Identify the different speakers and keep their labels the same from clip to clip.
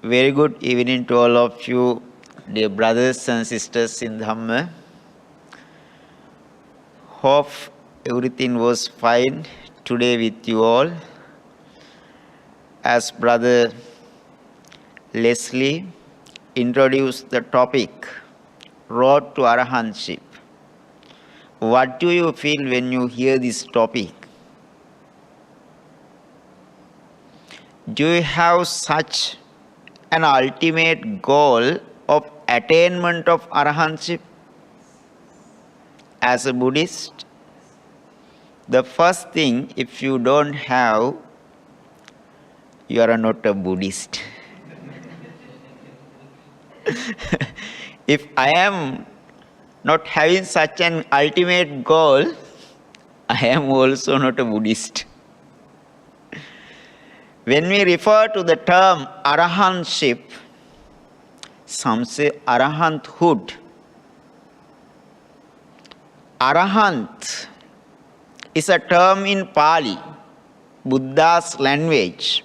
Speaker 1: Very good evening to all of you, dear brothers and sisters in Dhamma. Hope everything was fine today with you all. As Brother Leslie introduced the topic, Road to Arahantship. What do you feel when you hear this topic? Do you have such an ultimate goal of attainment of Arahantship? As a Buddhist, the first thing, if you don't have, you are not a Buddhist. If I am not having such an ultimate goal, I am also not a Buddhist. When we refer to the term Arahantship, some say Arahanthood. Arahant is a term in Pali, Buddha's language.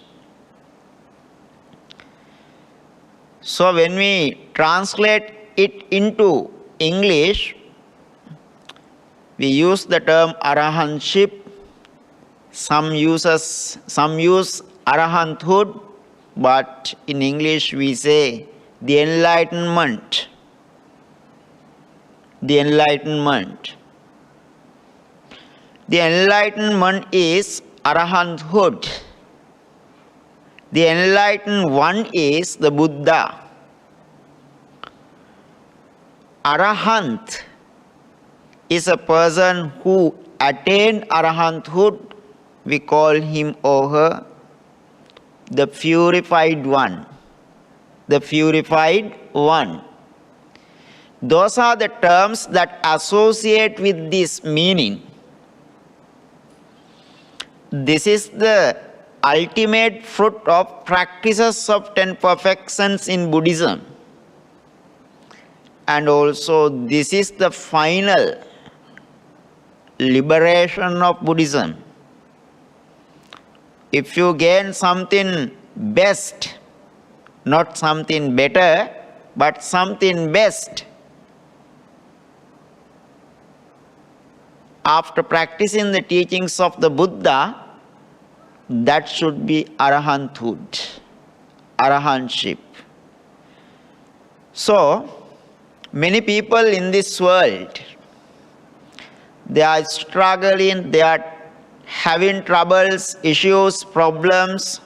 Speaker 1: So when we translate it into English, we use the term Arahantship. Some use Arahanthood, but in English we say the enlightenment. The enlightenment. The enlightenment is Arahanthood. The enlightened one is the Buddha. Arahant is a person who attained Arahanthood. We call him or her the purified one. The purified one. Those are the terms that associate with this meaning. This is the ultimate fruit of practices of 10 perfections in Buddhism. And also this is the final liberation of Buddhism. If you gain something best, not something better, but something best, after practicing the teachings of the Buddha, that should be Arahanthood, Arahantship. So, many people in this world, they are struggling, they are having troubles, issues, problems.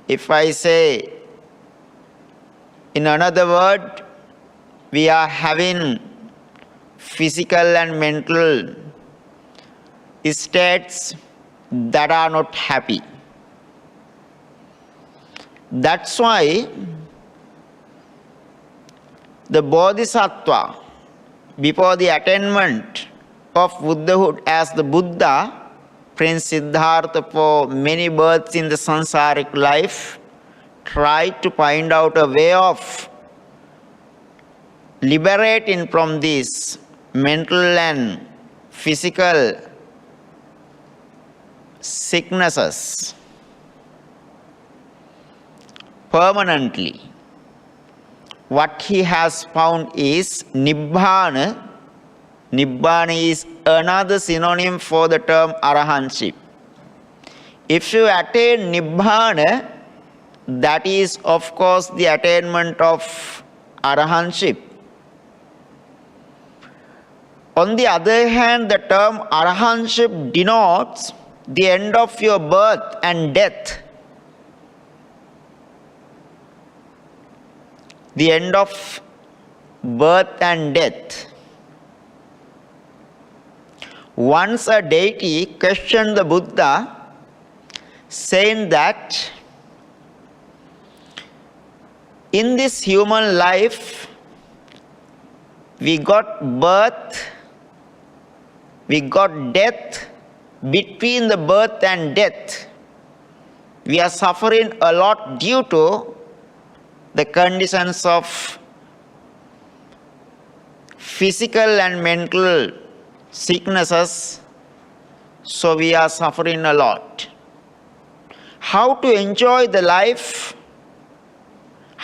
Speaker 1: If I say in another word, we are having physical and mental states that are not happy. That's why the Bodhisattva, before the attainment of Buddhahood as the Buddha, Prince Siddhartha, for many births in the samsaric life, tried to find out a way of liberating from these mental and physical sicknesses permanently. What he has found is Nibbana. Nibbana is another synonym for the term Arahantship. If you attain Nibbana, that is of course the attainment of Arahantship. On the other hand, the term Arahantship denotes the end of your birth and death. The end of birth and death. Once a deity questioned the Buddha, saying that in this human life, we got birth, we got death. Between the birth and death, we are suffering a lot due to the conditions of physical and mental sicknesses, so we are suffering a lot. How to enjoy the life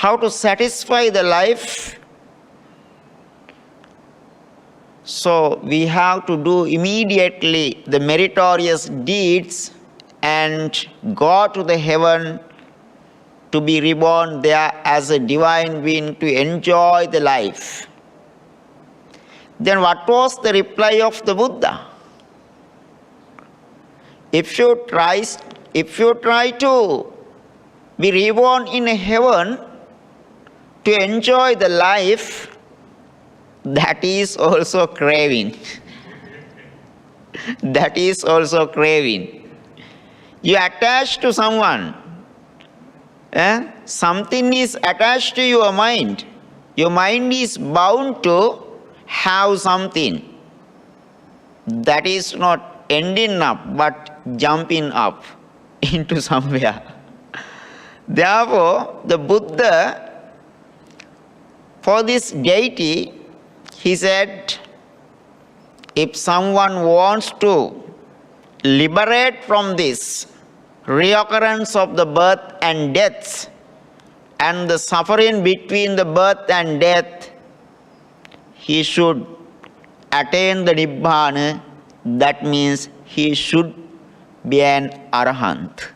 Speaker 1: how to satisfy the life. So we have to do immediately the meritorious deeds and go to the heaven to be reborn there as a divine being to enjoy the life. Then what was the reply of the Buddha? If you try to be reborn in heaven to enjoy the life, that is also craving. That is also craving. You attach to someone. Something is attached to your mind. Your mind is bound to have something. That is not ending up, but jumping up into somewhere. Therefore, the Buddha, for this deity, he said, if someone wants to liberate from this reoccurrence of the birth and death and the suffering between the birth and death, he should attain the Nibbana. That means he should be an Arahant.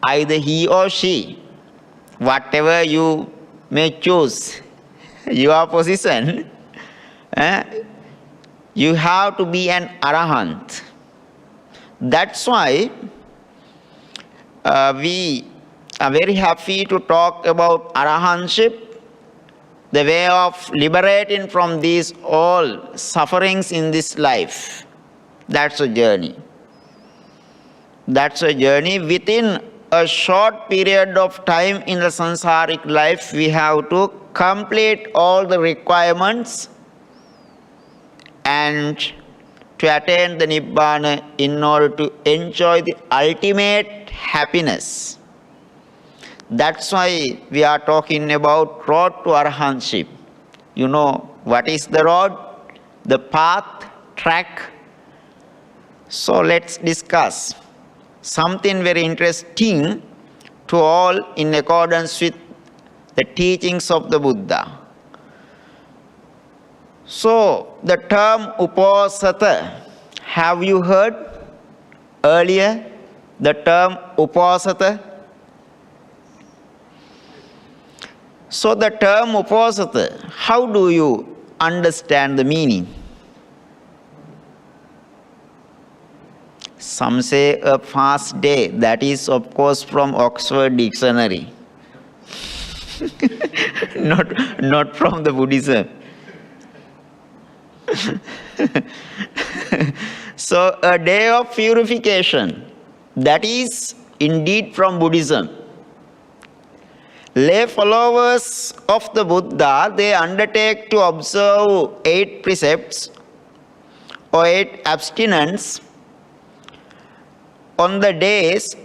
Speaker 1: Either he or she, whatever you may choose, your position, you have to be an Arahant. That's why we are very happy to talk about Arahantship, the way of liberating from these all sufferings in this life. That's a journey. That's a journey. Within a short period of time in the sansaric life, we have to complete all the requirements and to attain the Nibbana in order to enjoy the ultimate happiness. That's why we are talking about road to Arahantship. You know what is the road? The path, track. So let's discuss something very interesting to all in accordance with the teachings of the Buddha. So the term Uposatha, have you heard earlier the term Uposatha? So the term Uposatha, how do you understand the meaning? Some say a fast day. That is, of course, from Oxford Dictionary. not from the Buddhism. So a day of purification, that is indeed from Buddhism. Lay followers of the Buddha, they undertake to observe 8 precepts or 8 abstinence on the days.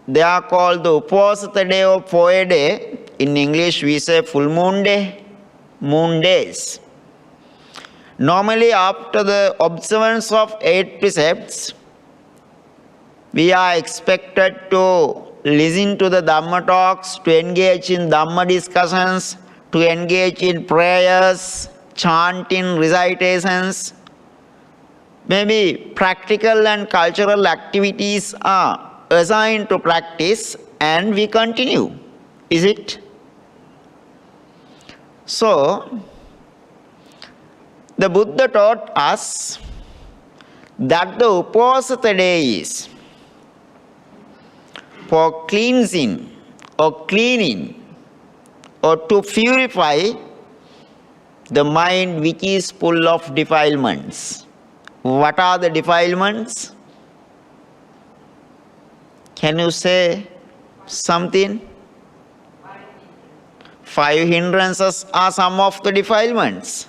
Speaker 1: They are called the Uposatha day or Poe day. In English we say full moon day, moon days. Normally after the observance of 8 precepts, we are expected to listen to the Dhamma talks, to engage in Dhamma discussions, to engage in prayers, chanting, recitations. Maybe practical and cultural activities are assigned to practice and we continue. Is it? So, the Buddha taught us that the Uposatha day is for cleansing or cleaning or to purify the mind which is full of defilements. What are the defilements? Can you say something? 5 hindrances are some of the defilements.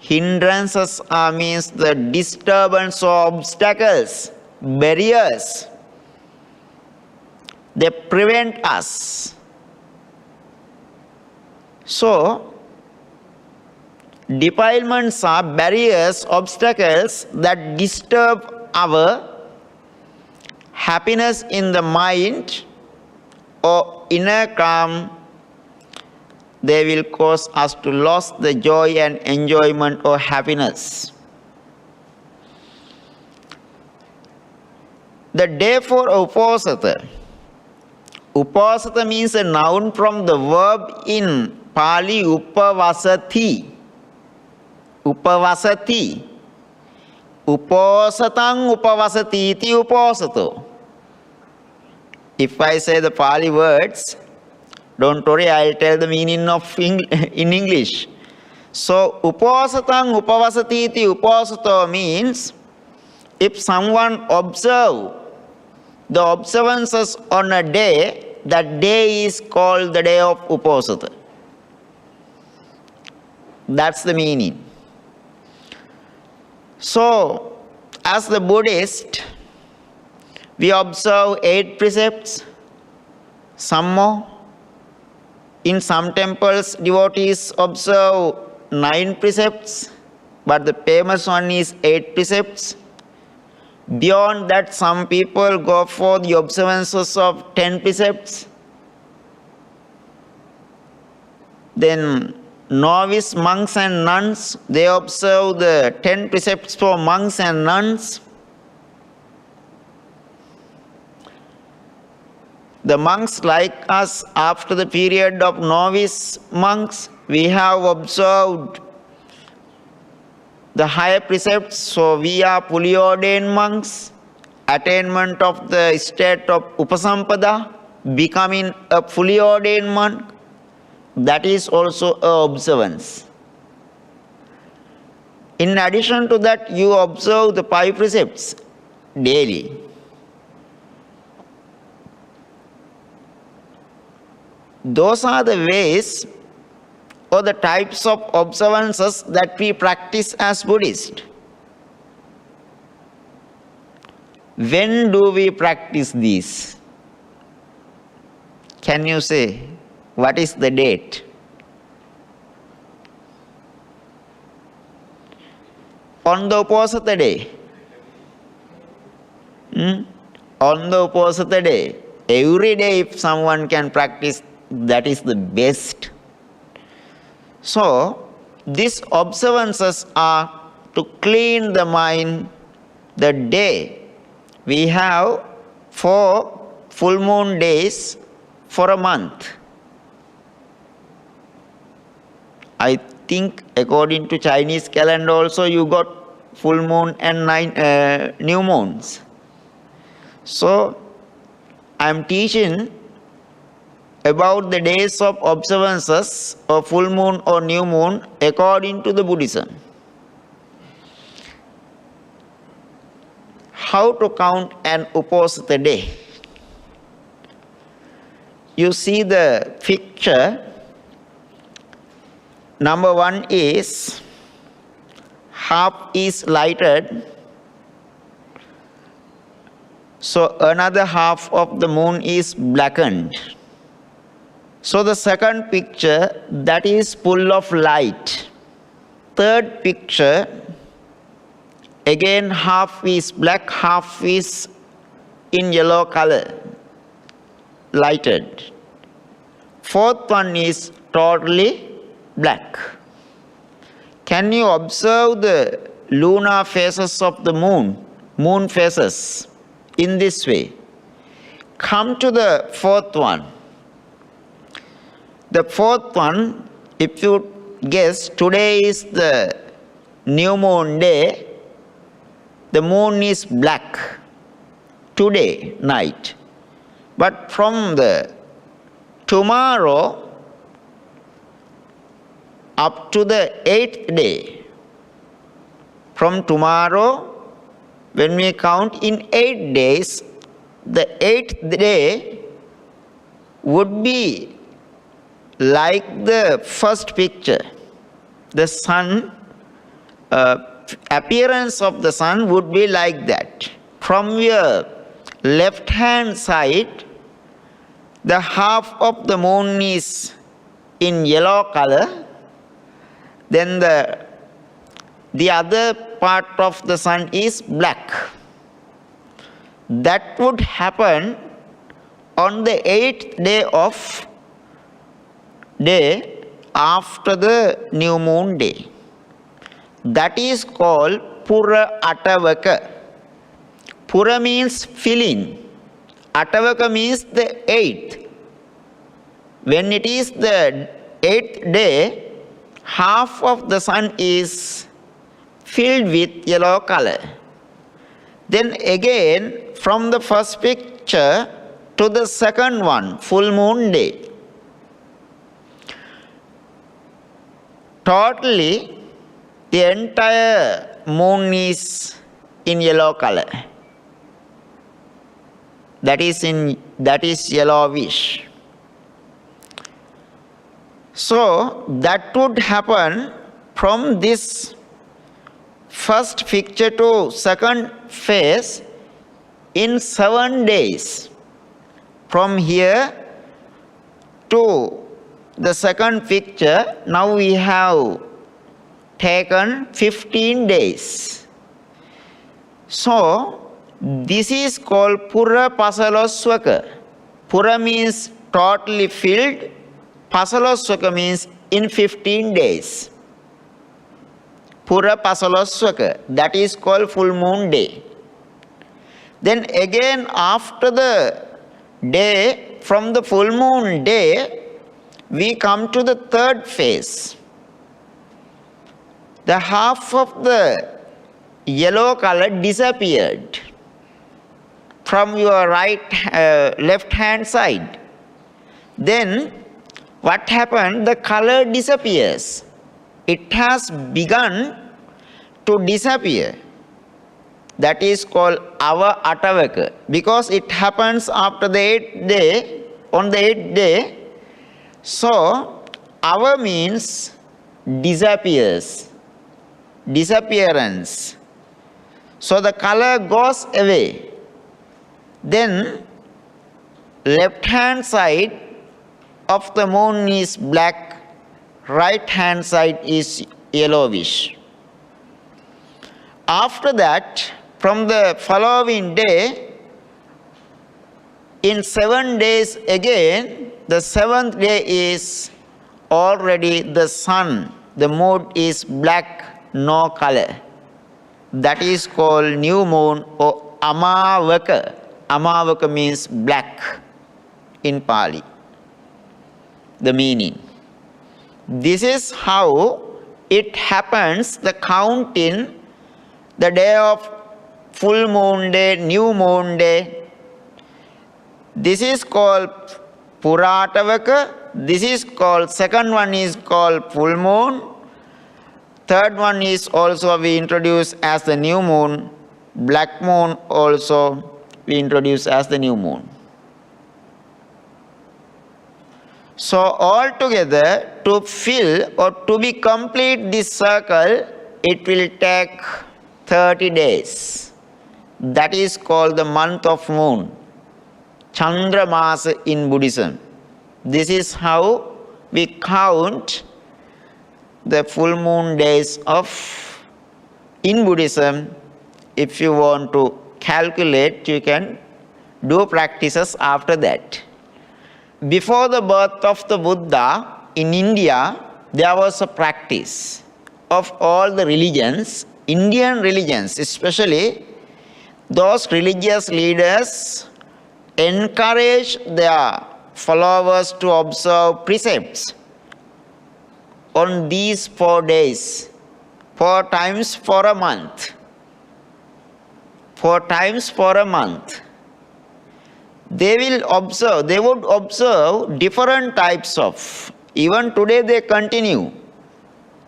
Speaker 1: Hindrances means the disturbance or obstacles, barriers. They prevent us. So, defilements are barriers, obstacles that disturb our happiness in the mind or inner calm, they will cause us to lose the joy and enjoyment or happiness. The day for Uposatha. Uposatha means a noun from the verb in Pali upavasati. Upavasati. Uposatang upavasati iti uposato. If I say the Pali words, don't worry, I'll tell the meaning of in English. So, uposatang upavasati iti uposato means if someone observe the observances on a day, that day is called the day of Uposatha. That's the meaning. So, as the Buddhist, we observe 8 precepts, some more. In some temples, devotees observe 9 precepts, but the famous one is 8 precepts. Beyond that, some people go for the observances of 10 precepts. Then novice monks and nuns, they observe the 10 precepts for monks and nuns. The monks like us, after the period of novice monks, we have observed the higher precepts, so we are fully ordained monks, attainment of the state of Upasampada, becoming a fully ordained monk, that is also an observance. In addition to that, you observe the 5 precepts daily. Those are the ways or the types of observances that we practice as Buddhists. When do we practice these? Can you say, what is the date? On the Uposatha day. On the Uposatha day. Every day if someone can practice, that is the best. So, these observances are to clean the mind the day. We have 4 full moon days for a month. I think according to Chinese calendar also you got full moon and 9 new moons. So, I am teaching about the days of observances of full moon or new moon according to the Buddhism. How to count an Uposatha day? You see the picture. Number 1 is half is lighted, so another half of the moon is blackened. So the second picture, that is full of light. Third picture, again half is black, half is in yellow color, lighted. Fourth one is totally black. Can you observe the lunar phases of the moon, moon phases in this way? Come to the fourth one. The fourth one, if you guess, today is the new moon day, the moon is black today night. But from the tomorrow up to the 8th day, from tomorrow, when we count in 8 days, the 8th day would be like the first picture. The sun, appearance of the sun would be like that. From your left hand side, the half of the moon is in yellow color, then the other part of the sun is black. That would happen on the 8th day after the new moon day. That is called Pura Atavaka. Pura means filling. Atavaka means the 8th. When it is the 8th day, half of the sun is filled with yellow color. Then again, from the first picture to the second one, full moon day, totally the entire moon is in yellow color. That is yellowish. So that would happen from this first picture to second phase in 7 days. From here to the second picture, now we have taken 15 days. So this is called Pura Pasaloswaka. Pura means totally filled. Pasaloswaka means in 15 days. Pura Pasaloswaka, that is called full moon day. Then again after the day, from the full moon day, we come to the third phase. The half of the yellow color disappeared from your left hand side. Then what happened? The color disappears. It has begun to disappear. That is called Ava Atavaka, because it happens after the 8th day, on the 8th day. So Ava means disappears, disappearance. So the color goes away. Then left hand side of the moon is black, right hand side is yellowish. After that, from the following day, in 7 days again, the 7th day is already the sun. The moon is black, no color. That is called new moon or Amavaka. Amavaka means black in Pali. The meaning. This is how it happens, the count in the day of full moon day, new moon day. This is called Puratavaka. This is called, second one is called full moon. Third one is also we introduce as the new moon. Black moon also we introduce as the new moon. So altogether, to fill or to be complete this circle, it will take 30 days. That is called the month of moon, Chandra Masa in Buddhism. This is how we count the full moon days of in Buddhism. If you want to calculate, you can do practices after that. Before the birth of the Buddha in India, there was a practice of all the religions, Indian religions especially. Those religious leaders encourage their followers to observe precepts on these 4 days, 4 times for a month. 4 times for a month. They would observe different types of, even today they continue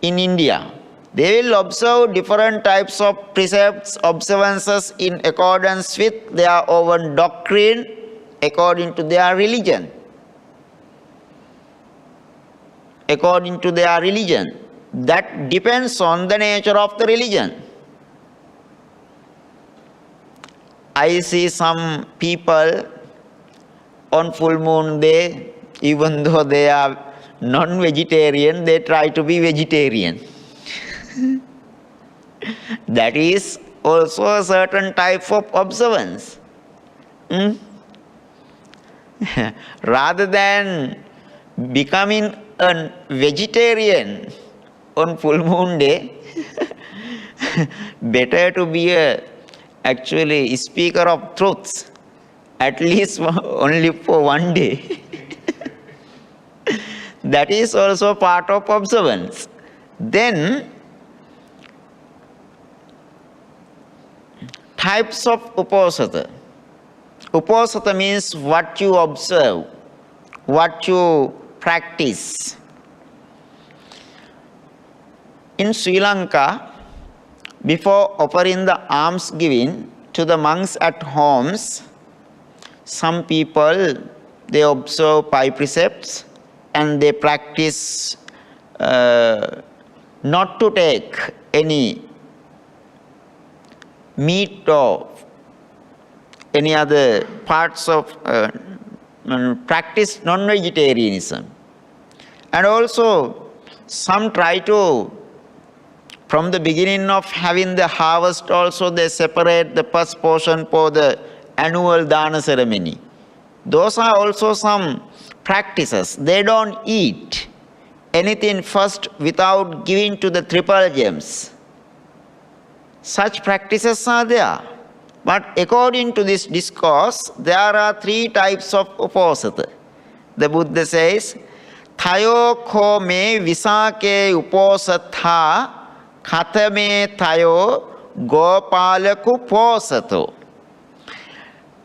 Speaker 1: in India. They will observe different types of precepts, observances in accordance with their own doctrine, according to their religion. According to their religion. That depends on the nature of the religion. I see some people on full moon day, even though they are non-vegetarian, they try to be vegetarian. That is also a certain type of observance. Rather than becoming a vegetarian on full moon day, better to be actually speaker of truths, at least only for one day. That is also part of observance. Then, types of uposatha. Uposatha means what you observe, what you practice. In Sri Lanka, before offering the alms giving to the monks at homes, some people, they observe 5 precepts and they practice not to take any meat or any other parts of practice non-vegetarianism. And also some try to, from the beginning of having the harvest also, they separate the first portion for the annual dana ceremony. Those are also some practices. They don't eat anything first without giving to the triple gems. Such practices are there. But according to this discourse, there are 3 types of uposatha. The Buddha says, Thayo ko me visake uposatha katame tayo gopalaku posato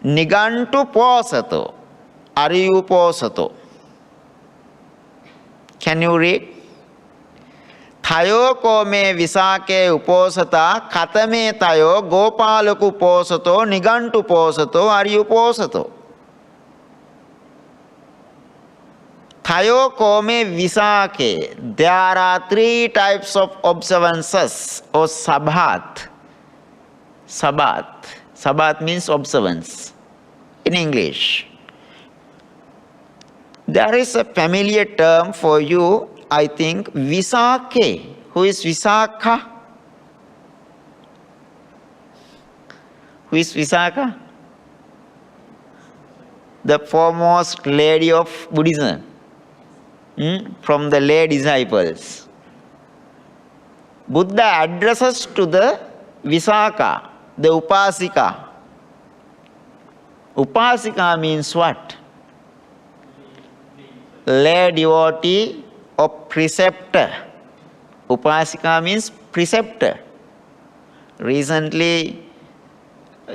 Speaker 1: nigantu posato ariyu posato. Can you read? Thayo ko me visake uposata katame tayo gopalaku posato nigantu posato ariyu posato. Thayo ko me visake. There are 3 types of observances or sabhat. Sabhat. Sabhat means observance in English. There is a familiar term for you, I think, Visake. Who is Visakha? Who is Visakha? The foremost lady of Buddhism. From the lay disciples. Buddha addresses to the Visakha, the Upasika. Upasika means what? Lay devotee or preceptor. Upasika means preceptor. Recently,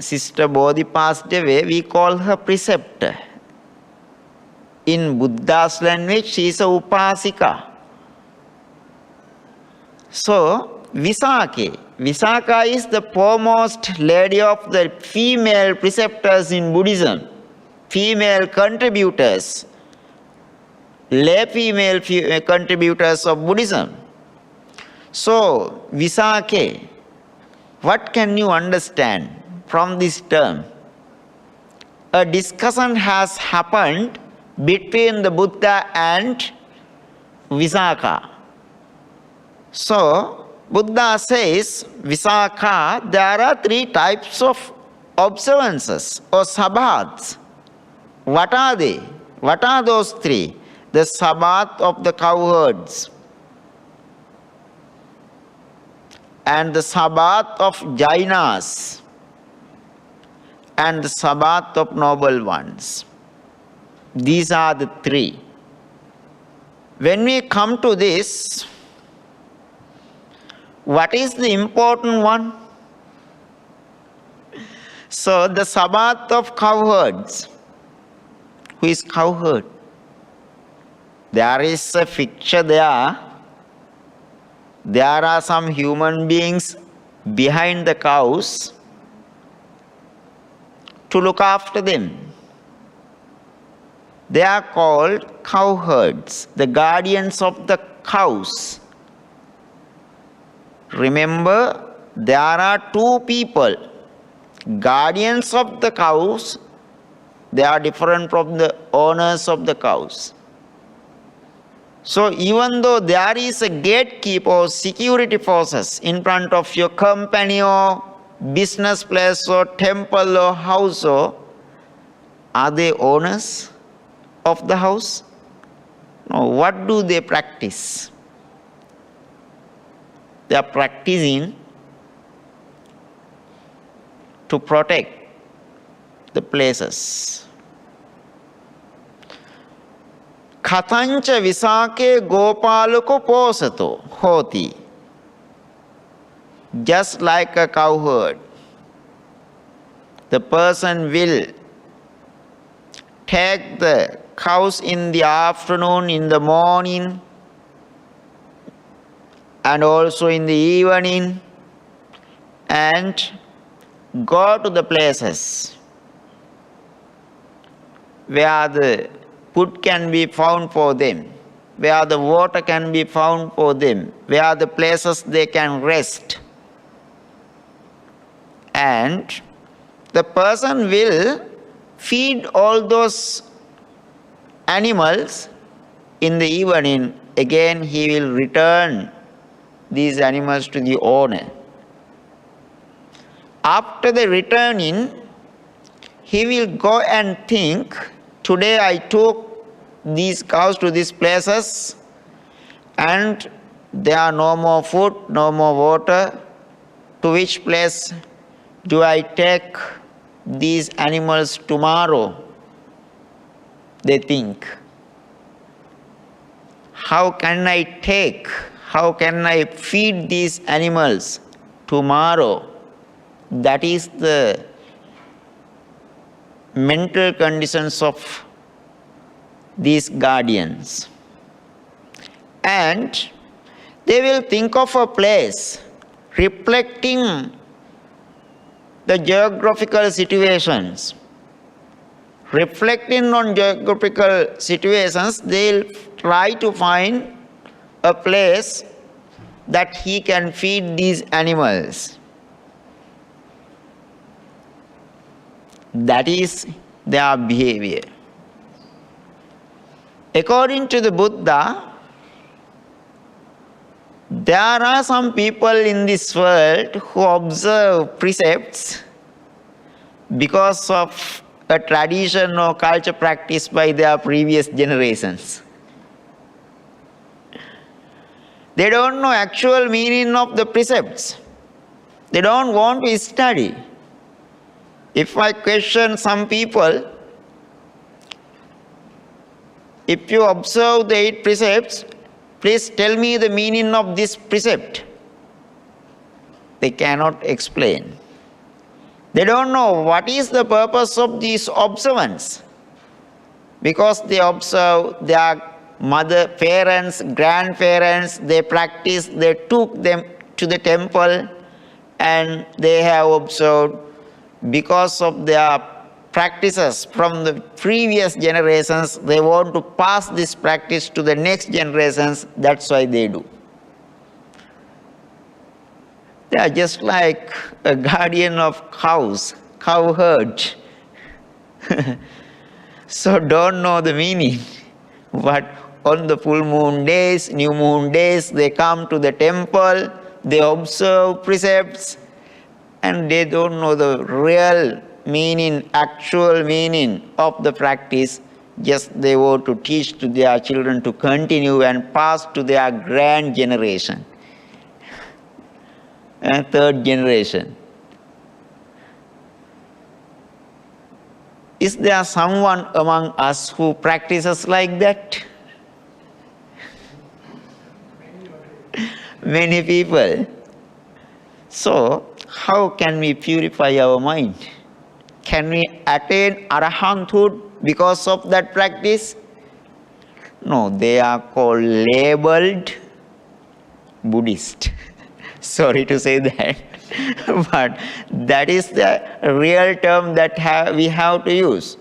Speaker 1: Sister Bodhi passed away, we call her preceptor. In Buddha's language, she is a upasika. So, Visake. Visakha is the foremost lady of the female preceptors in Buddhism. Female contributors. Lay female contributors of Buddhism. So, Visake, what can you understand from this term? A discussion has happened between the Buddha and Visakha. So, Buddha says, Visakha, there are 3 types of observances or sabhats. What are they? What are those 3? The sabhat of the cowherds, and the sabhat of Jainas, and the sabhat of noble ones. These are the 3. When we come to this, what is the important one? So, the sabhat of cowherds. Who is cowherd? There is a picture there. There are some human beings behind the cows to look after them. They are called cowherds, the guardians of the cows. Remember, there are 2 people, guardians of the cows. They are different from the owners of the cows. So even though there is a gatekeeper or security forces in front of your company or business place or temple or house, or are they owners? of the house? No, what do they practice? They are practicing to protect the places. Kathancha visake gopalako posato hoti. Just like a cow herd, the person will take the cows in the afternoon, in the morning, and also in the evening, and go to the places where the food can be found for them, where the water can be found for them, where the places they can rest. And the person will feed all those animals in the evening. Again, he will return these animals to the owner. After the returning, he will go and think, today I took these cows to these places and there are no more food, no more water. To which place do I take these animals tomorrow? They think. How can I feed these animals tomorrow? That is the mental conditions of these guardians. And they will think of a place reflecting the geographical situations. Reflecting on geographical situations, they'll try to find a place that he can feed these animals. That is their behavior. According to the Buddha, there are some people in this world who observe precepts because of a tradition or culture practiced by their previous generations. They don't know actual meaning of the precepts. They don't want to study. If I question some people, if you observe the 8 precepts, please tell me the meaning of this precept. They cannot explain. They don't know what is the purpose of this observance. Because they observe their mother, parents, grandparents, they practiced, they took them to the temple and they have observed. Because of their practices from the previous generations, they want to pass this practice to the next generations. That's why they do. They are just like a guardian of cows, cow herd. So don't know the meaning. But on the full moon days, new moon days, they come to the temple, they observe precepts, and they don't know the real meaning, actual meaning of the practice. Just they want to teach to their children to continue and pass to their grand generation, and third generation. Is there someone among us who practices like that? Many people. So, how can we purify our mind? Can we attain arahanthood because of that practice? No, they are called labeled Buddhist. Sorry to say that, but that is the real term that we have to use.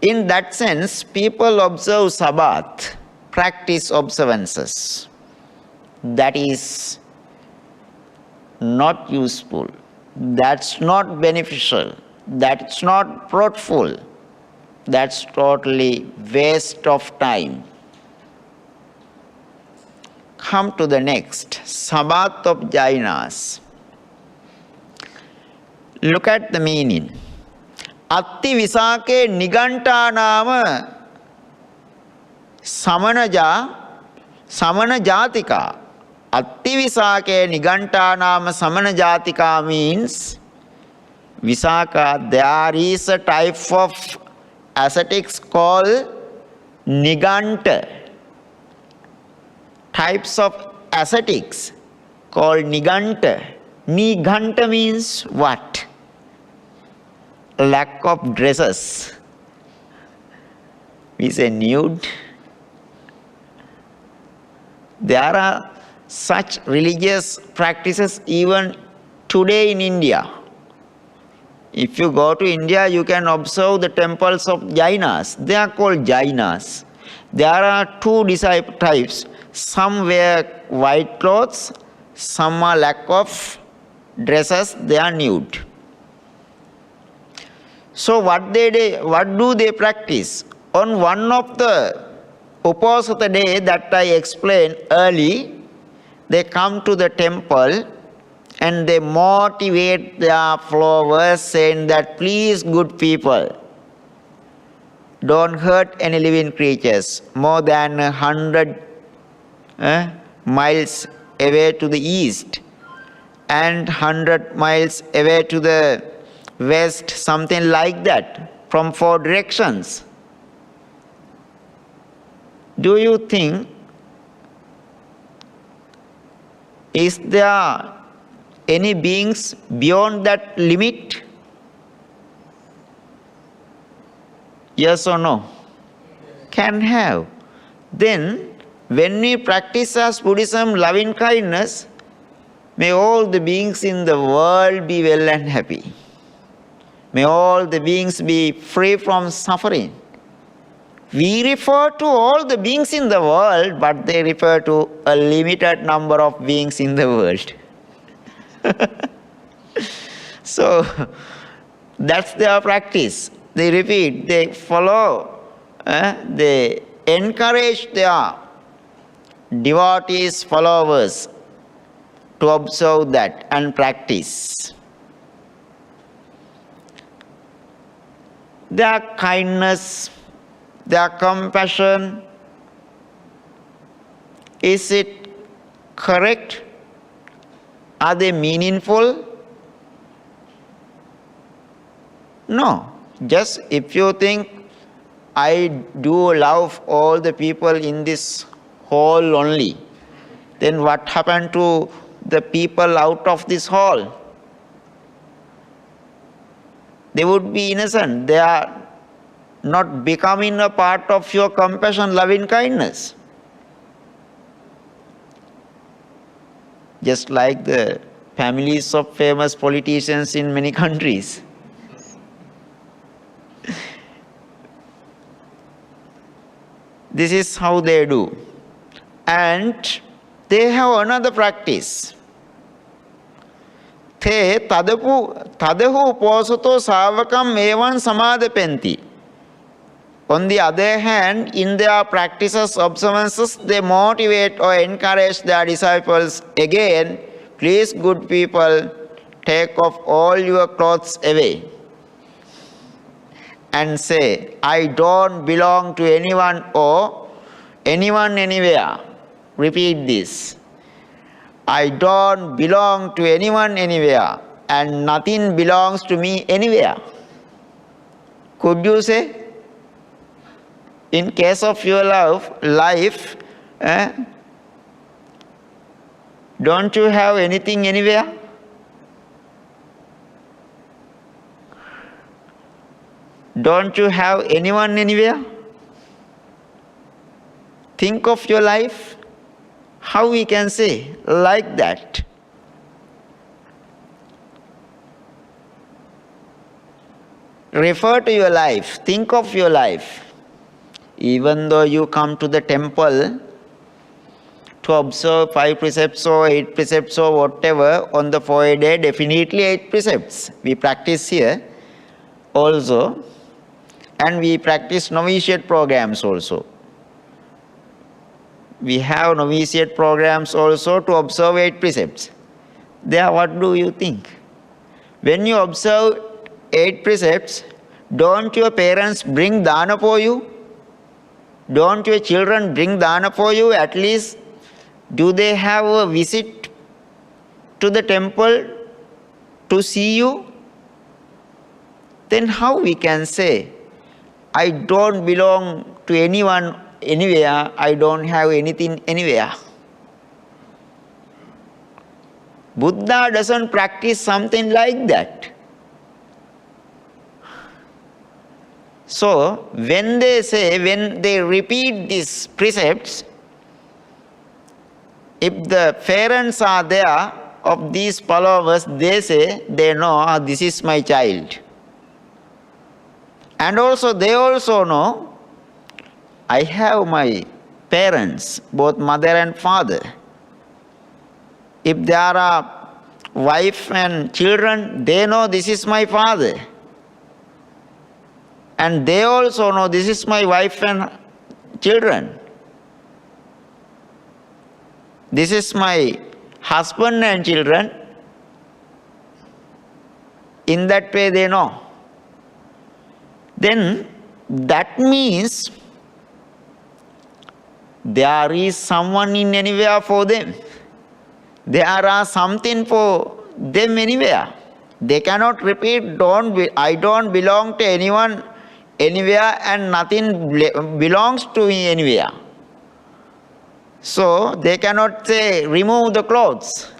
Speaker 1: In that sense, people observe Sabbath, practice observances. That is not useful, that's not beneficial, that's not fruitful, that's totally waste of time. Come to the next, Sabbath of Jainas. Look at the meaning. Atti visake niganta nama Samanaja, Samana Jatika. Attivisake Niganta Nama Samana Jatika means Visaka, there is a type of ascetics called Niganta. Types of ascetics called Niganta. Niganta means what? Lack of dresses. We say nude. There are such religious practices even today in India. If you go to India, you can observe the temples of Jainas. They are called Jainas. There are two types. Some wear white clothes, some are lack of dresses, they are nude. So what do they practice? On one of the Uposatha day that I explained early, they come to the temple and they motivate their followers saying that, please good people, don't hurt any living creatures. More than 100 miles away to the east and 100 miles away to the west, something like that, from 4 directions. Do you think, is there any beings beyond that limit? Yes or no? Can have. Then, when we practice as Buddhism loving kindness, may all the beings in the world be well and happy. May all the beings be free from suffering. We refer to all the beings in the world, but they refer to a limited number of beings in the world. So, that's their practice. They repeat, they follow, they encourage their devotees, followers to observe that and practice. Their kindness, their compassion, is it correct? Are they meaningful? No. Just if you think, I do love all the people in this hall only, then what happened to the people out of this hall? They would be innocent. They are not becoming a part of your compassion, loving kindness. Just like the families of famous politicians in many countries. This is how they do. And they have another practice. Te tadahu posato savakam evan samadapenti. On the other hand, in their practices, observances, they motivate or encourage their disciples again, please good people, take off all your clothes away. And say, I don't belong to anyone or anyone anywhere. Repeat this. I don't belong to anyone anywhere and nothing belongs to me anywhere. Could you say? In case of your life, don't you have anything anywhere? Don't you have anyone anywhere? Think of your life. How we can say like that? Refer to your life. Think of your life. Even though you come to the temple to observe 5 precepts or 8 precepts or whatever on the 4th day, definitely 8 precepts. We practice here also. And we practice novitiate programs also. We have novitiate programs also to observe 8 precepts. There, what do you think? When you observe 8 precepts, don't your parents bring dana for you? Don't your children bring dana for you? At least do they have a visit to the temple to see you? Then how we can say, I don't belong to anyone anywhere, I don't have anything anywhere? Buddha doesn't practice something like that. So, when they repeat these precepts, if the parents are there of these followers, they say, they know, "Ah, this is my child." And also, they also know, I have my parents, both mother and father. If there are wife and children, they know this is my father. And they also know this is my wife and children. This is my husband and children. In that way they know. Then that means there is someone in anywhere for them. There are something for them anywhere. They cannot repeat, I don't belong to anyone anywhere and nothing belongs to me anywhere. So they cannot say, remove the clothes.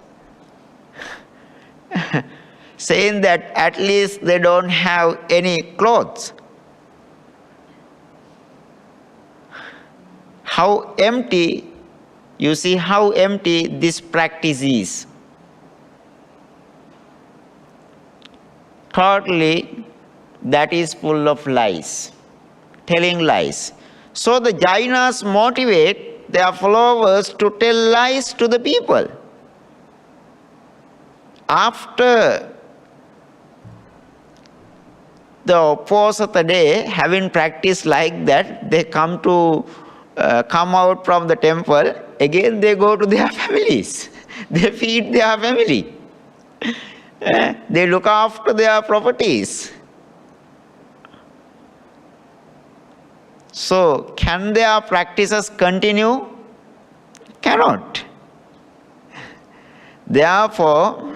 Speaker 1: Saying that at least they don't have any clothes. How empty, you see how empty this practice is. Thirdly, that is full of lies, telling lies. So the Jainas motivate their followers to tell lies to the people. After the opposite day, having practiced like that, they come out from the temple, again they go to their families. They feed their family. They look after their properties. So, can their practices continue? Cannot. Therefore,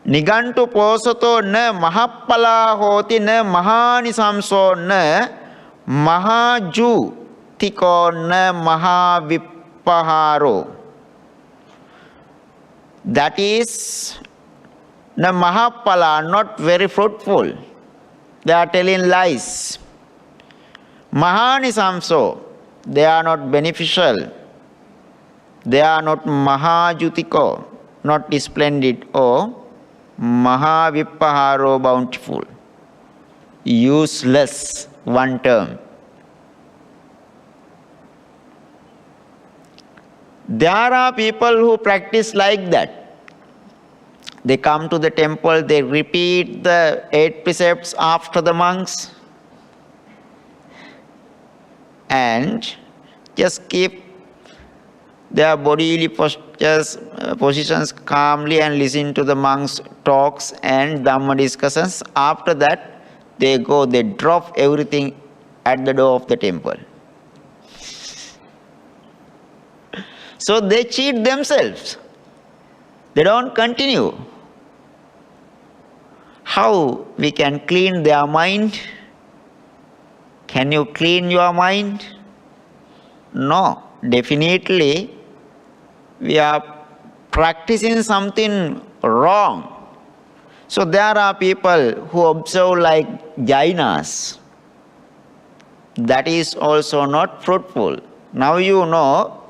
Speaker 1: Nigantu posato na mahappala hoti na mahanisamso na mahaju tiko na mahavippaharo. That is, na mahappala, not very fruitful. They are telling lies. Mahanisamso, they are not beneficial. They are not mahajutiko, not splendid, or mahavippaharo, bountiful. Useless, one term. There are people who practice like that. They come to the temple, they repeat the 8 precepts after the monks, and just keep their bodily positions calmly and listen to the monks' talks and Dhamma discussions. After that, they drop everything at the door of the temple. So they cheat themselves. They don't continue. How we can clean their mind? Can you clean your mind? No, definitely we are practicing something wrong. So there are people who observe like Jainas. That is also not fruitful. Now you know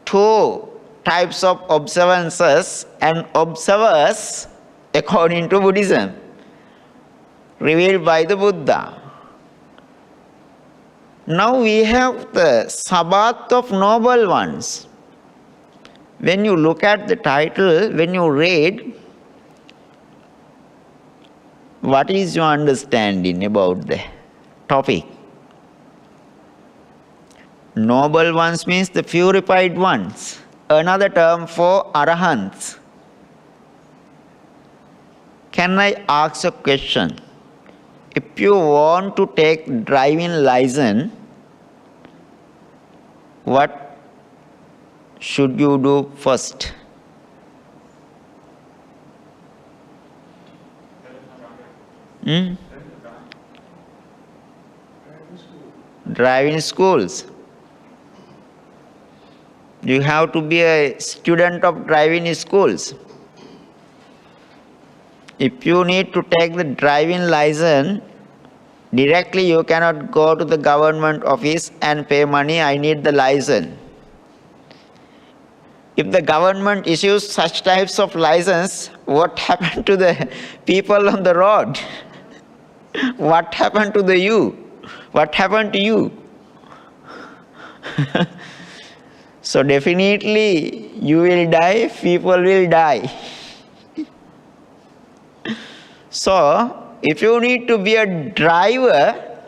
Speaker 1: 2 types of observances and observers according to Buddhism, revealed by the Buddha. Now we have the Sabbath of Noble Ones. When you look at the title, when you read, what is your understanding about the topic? Noble ones means the purified ones. Another term for Arahants. Can I ask a question? If you want to take driving license, what should you do first? Driving schools. You have to be a student of driving schools. If you need to take the driving license, directly you cannot go to the government office and pay money, I need the license. If the government issues such types of license, what happened to the people on the road? What happened to the you? What happened to you? So definitely you will die, people will die. So if you need to be a driver,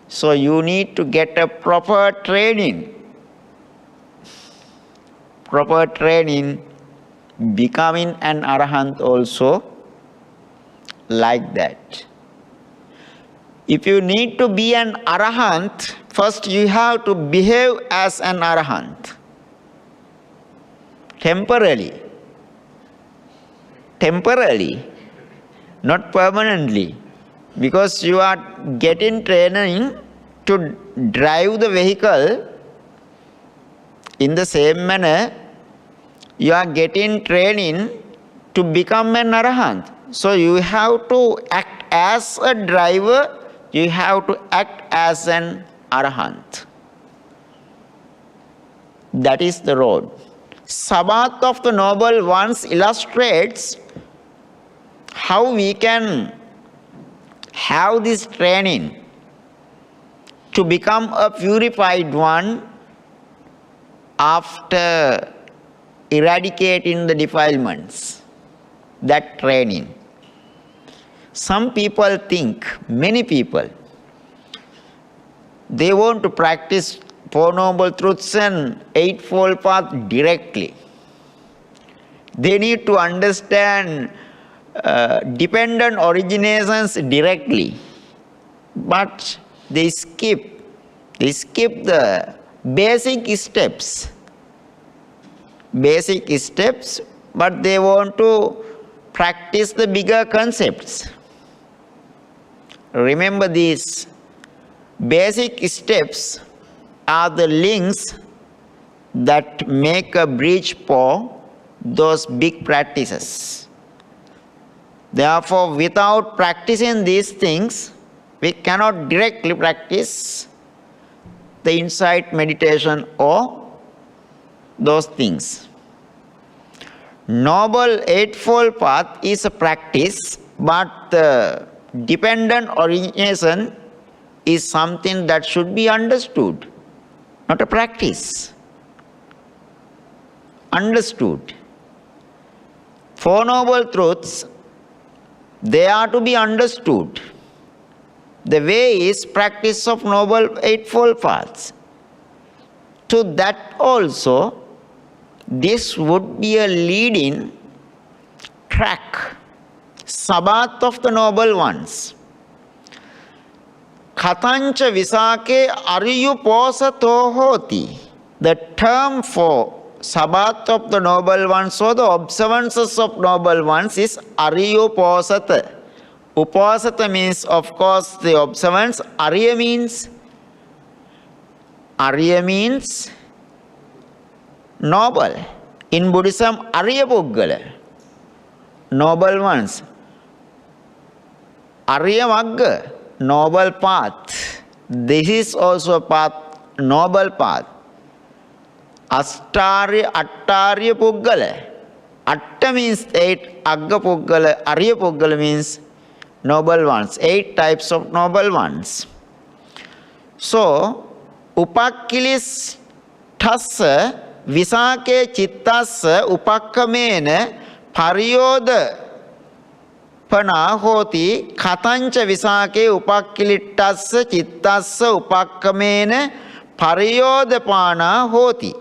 Speaker 1: so you need to get a proper training. Proper training, becoming an Arahant also like that. If you need to be an Arahant, first you have to behave as an Arahant. Temporarily. Temporarily, not permanently. Because you are getting training to drive the vehicle, in the same manner, you are getting training to become an Arahant. So you have to act as a driver, you have to act as an Arahant. That is the road. Sabbath of the Noble Ones illustrates how we can have this training to become a purified one after eradicating the defilements. That training. Some people think, many people, they want to practice Four Noble Truths and Eightfold Path directly. They need to understand dependent originations directly. But they skip the basic steps. Basic steps, but they want to practice the bigger concepts. Remember, these basic steps are the links that make a bridge for those big practices. Therefore, without practicing these things, we cannot directly practice the insight meditation or those things. Noble Eightfold Path is a practice, but the dependent origination is something that should be understood, not a practice. Understood. Four Noble Truths, they are to be understood. The way is practice of Noble Eightfold Paths. To that also, this would be a leading track. Sabbath of the Noble Ones. Katancha Visake Ariyu Posato Hoti. The term for Sabbath of the Noble Ones or the observances of Noble Ones is Ariyu Posata. Upasata means, of course, the observance. Arya means noble. In Buddhism, Arya Puggala, noble ones. Arya Magga, noble path. This is also a path, noble path. Attarya Puggala. Atta means 8, Agga Puggala, Arya Puggala means noble ones. 8 types of noble ones. So, Upakkilis Tassa Visake Chittassa Upakkamena Pariyoda Pana Hoti Katancha Visake Upakkilittassa Chittassa Upakkamena Pariyoda Pana Hoti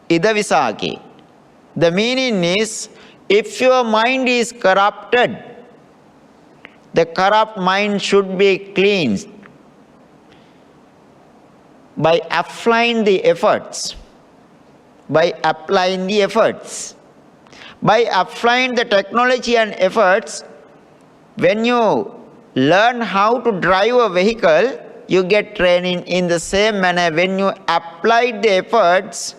Speaker 1: Ida Visake. The meaning is, if your mind is corrupted, the corrupt mind should be cleansed. by applying the efforts. By applying the efforts. By applying the technology and efforts, when you learn how to drive a vehicle, you get training in the same manner. When you apply the efforts,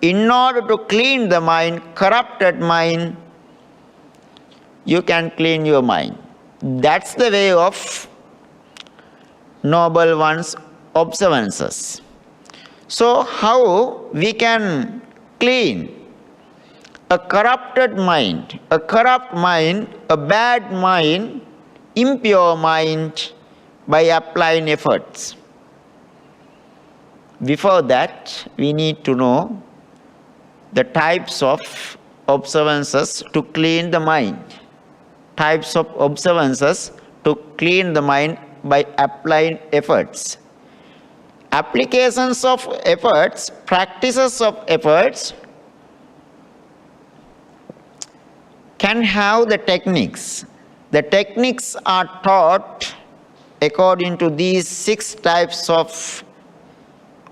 Speaker 1: in order to clean the mind, corrupted mind, you can clean your mind. That's the way of Noble One's observances. So how we can clean a corrupted mind, a corrupt mind, a bad mind, impure mind by applying efforts? Before that, we need to know the types of observances to clean the mind. Types of observances to clean the mind by applying efforts. Applications of efforts, practices of efforts can have the techniques. The techniques are taught according to these 6 types of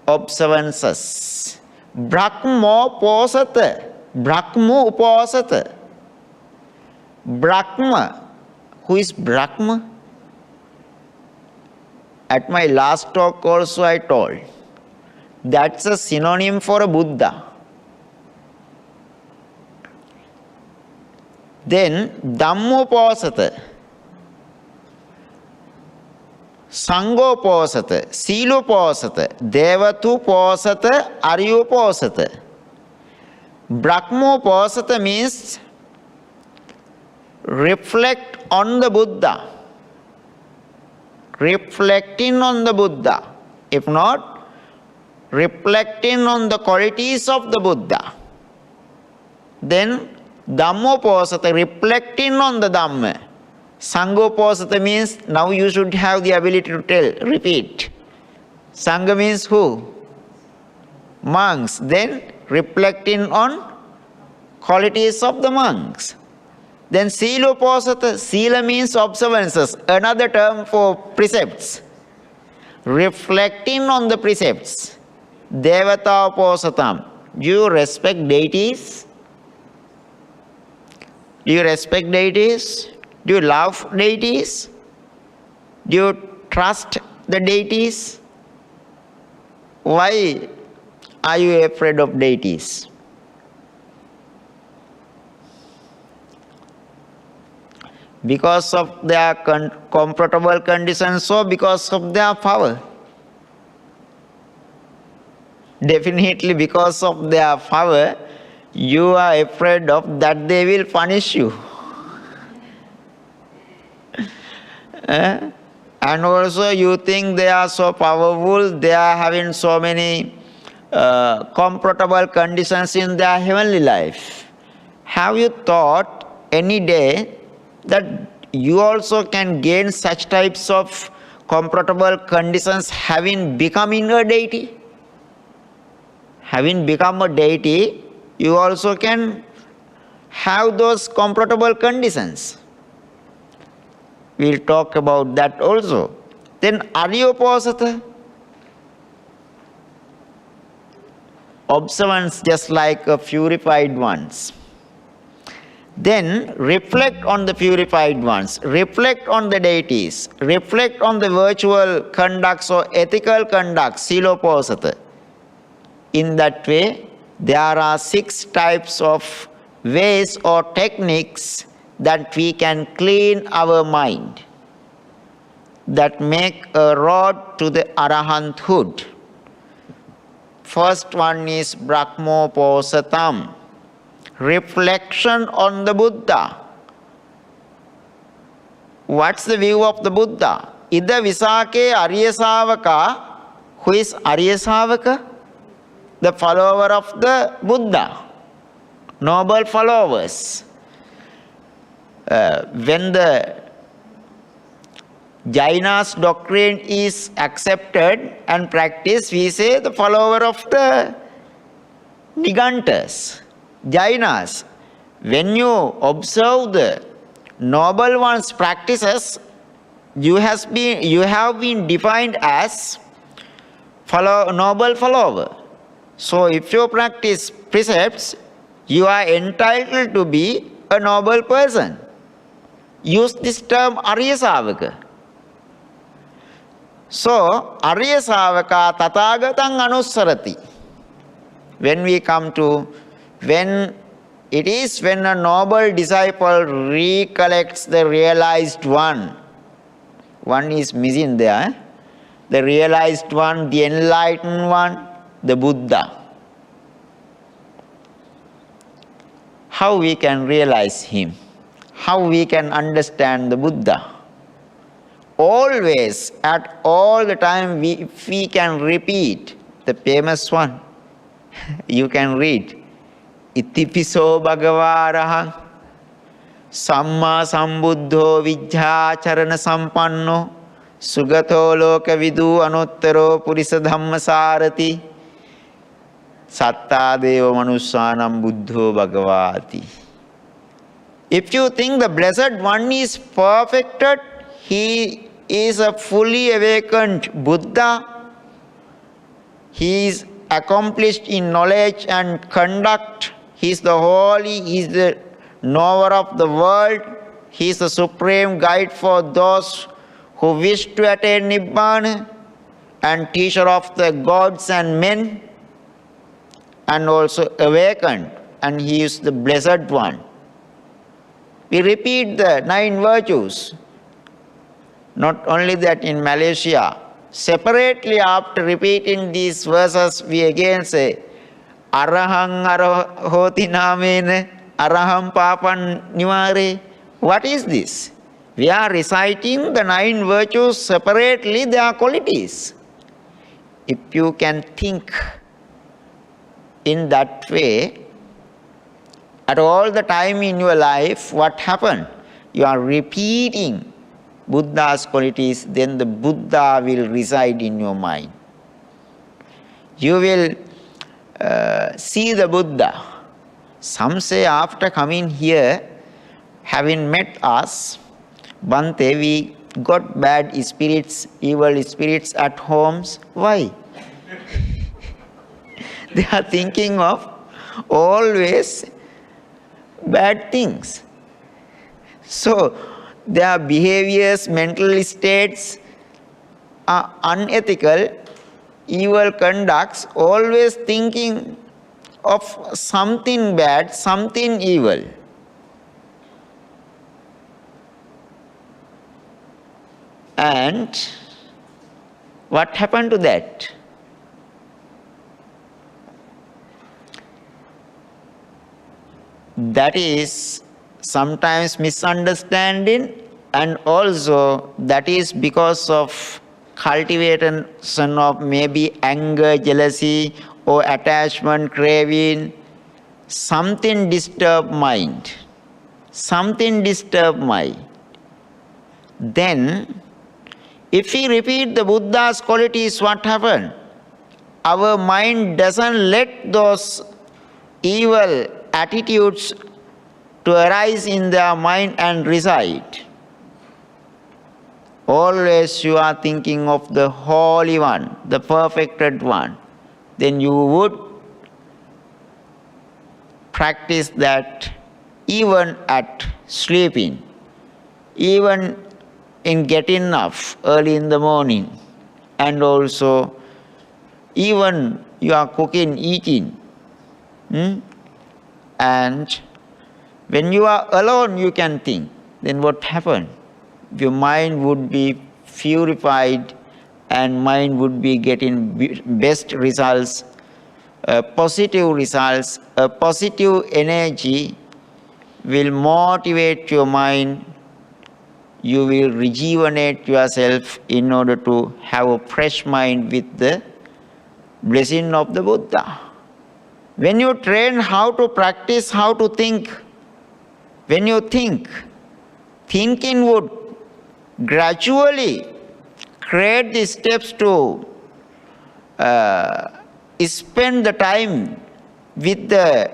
Speaker 1: observances. Brahmo posata, Brahmo uposata. Brahma. Who is Brahma? At my last talk also I told, that's a synonym for a Buddha. Then Dhammoposata, Sangoposata, Siloposata, Devatuposata, Aryoposata. Brahmoposata means reflect on the Buddha. Reflecting on the Buddha. If not, reflecting on the qualities of the Buddha. Then Dhammoposata, reflecting on the Dhamma. Sangoposata means now you should have the ability to tell, repeat. Sangha means who? Monks. Then reflecting on qualities of the monks. Then Siloposata, Sila means observances, another term for precepts. Reflecting on the precepts. Devataposatam, do you respect deities? Do you respect deities? Do you love deities? Do you trust the deities? Why are you afraid of deities? Because of their comfortable conditions or because of their power? Definitely because of their power, you are afraid of that they will punish you. And also you think they are so powerful, they are having so many comfortable conditions in their heavenly life. Have you thought any day that you also can gain such types of comfortable conditions having becoming a deity? Having become a deity, you also can have those comfortable conditions. We'll talk about that also. Then Aryoposata, observance just like a purified ones. Then reflect on the purified ones, reflect on the deities, reflect on the virtual conducts or ethical conducts, Siloposata. In that way, there are 6 types of ways or techniques that we can clean our mind, that make a road to the Arahanthood. First one is Brahmoposatam, reflection on the Buddha. What's the view of the Buddha? Ida Visake Arya Savaka. Who is Arya Savaka? The follower of the Buddha, noble followers. When the Jaina's doctrine is accepted and practiced, we say the follower of the Nigantas, Jainas. When you observe the noble one's practices, you have been defined as noble follower. So if you practice precepts, you are entitled to be a noble person. Use this term Arya Savaka. So Arya Savaka Tathagatang Anussarati. When we come to, when a noble disciple recollects the realized one is missing there, the realized one, the enlightened one, the Buddha. How we can realize him? How we can understand the Buddha? Always, at all the time, if we can repeat the famous one, you can read, Itipiso Bhagava Arahant Samma Sambuddho Vijjacharana Sampanno Sugato Loka Vidu Anuttaro Purisa Dhamma Sarati Satta Deva Manussanam Buddho Bhagavati. If you think the Blessed One is perfected, he is a fully awakened Buddha, he is accomplished in knowledge and conduct, he is the holy, he is the knower of the world, he is the supreme guide for those who wish to attain Nibbana, and teacher of the gods and men, and also awakened, and he is the Blessed One. We repeat the 9 virtues. Not only that, in Malaysia, separately after repeating these verses, we again say, Arahang arahoti namene, araham papan nivare. What is this? We are reciting the 9 virtues separately, their qualities. If you can think in that way, at all the time in your life, what happened? You are repeating Buddha's qualities, then the Buddha will reside in your mind. You will see the Buddha. Some say after coming here, having met us, Bhante, we got bad spirits, evil spirits at homes. Why? They are thinking of always bad things. So, their behaviors, mental states are unethical, evil conducts, always thinking of something bad, something evil. And what happened to that? That is sometimes misunderstanding, and also that is because of cultivation of maybe anger, jealousy, or attachment, craving. Something disturb mind. Something disturb mind. Then, if we repeat the Buddha's qualities, what happened? Our mind doesn't let those evil attitudes to arise in their mind and reside. Always you are thinking of the Holy One, the perfected One. Then you would practice that even at sleeping, even in getting up early in the morning, and also even you are cooking, eating. And when you are alone, you can think. Then what happened? Your mind would be purified and mind would be getting best results, positive results. A positive energy will motivate your mind. You will rejuvenate yourself in order to have a fresh mind with the blessing of the Buddha. When you train how to practice, how to think, when you think, thinking would gradually create the steps to spend the time with the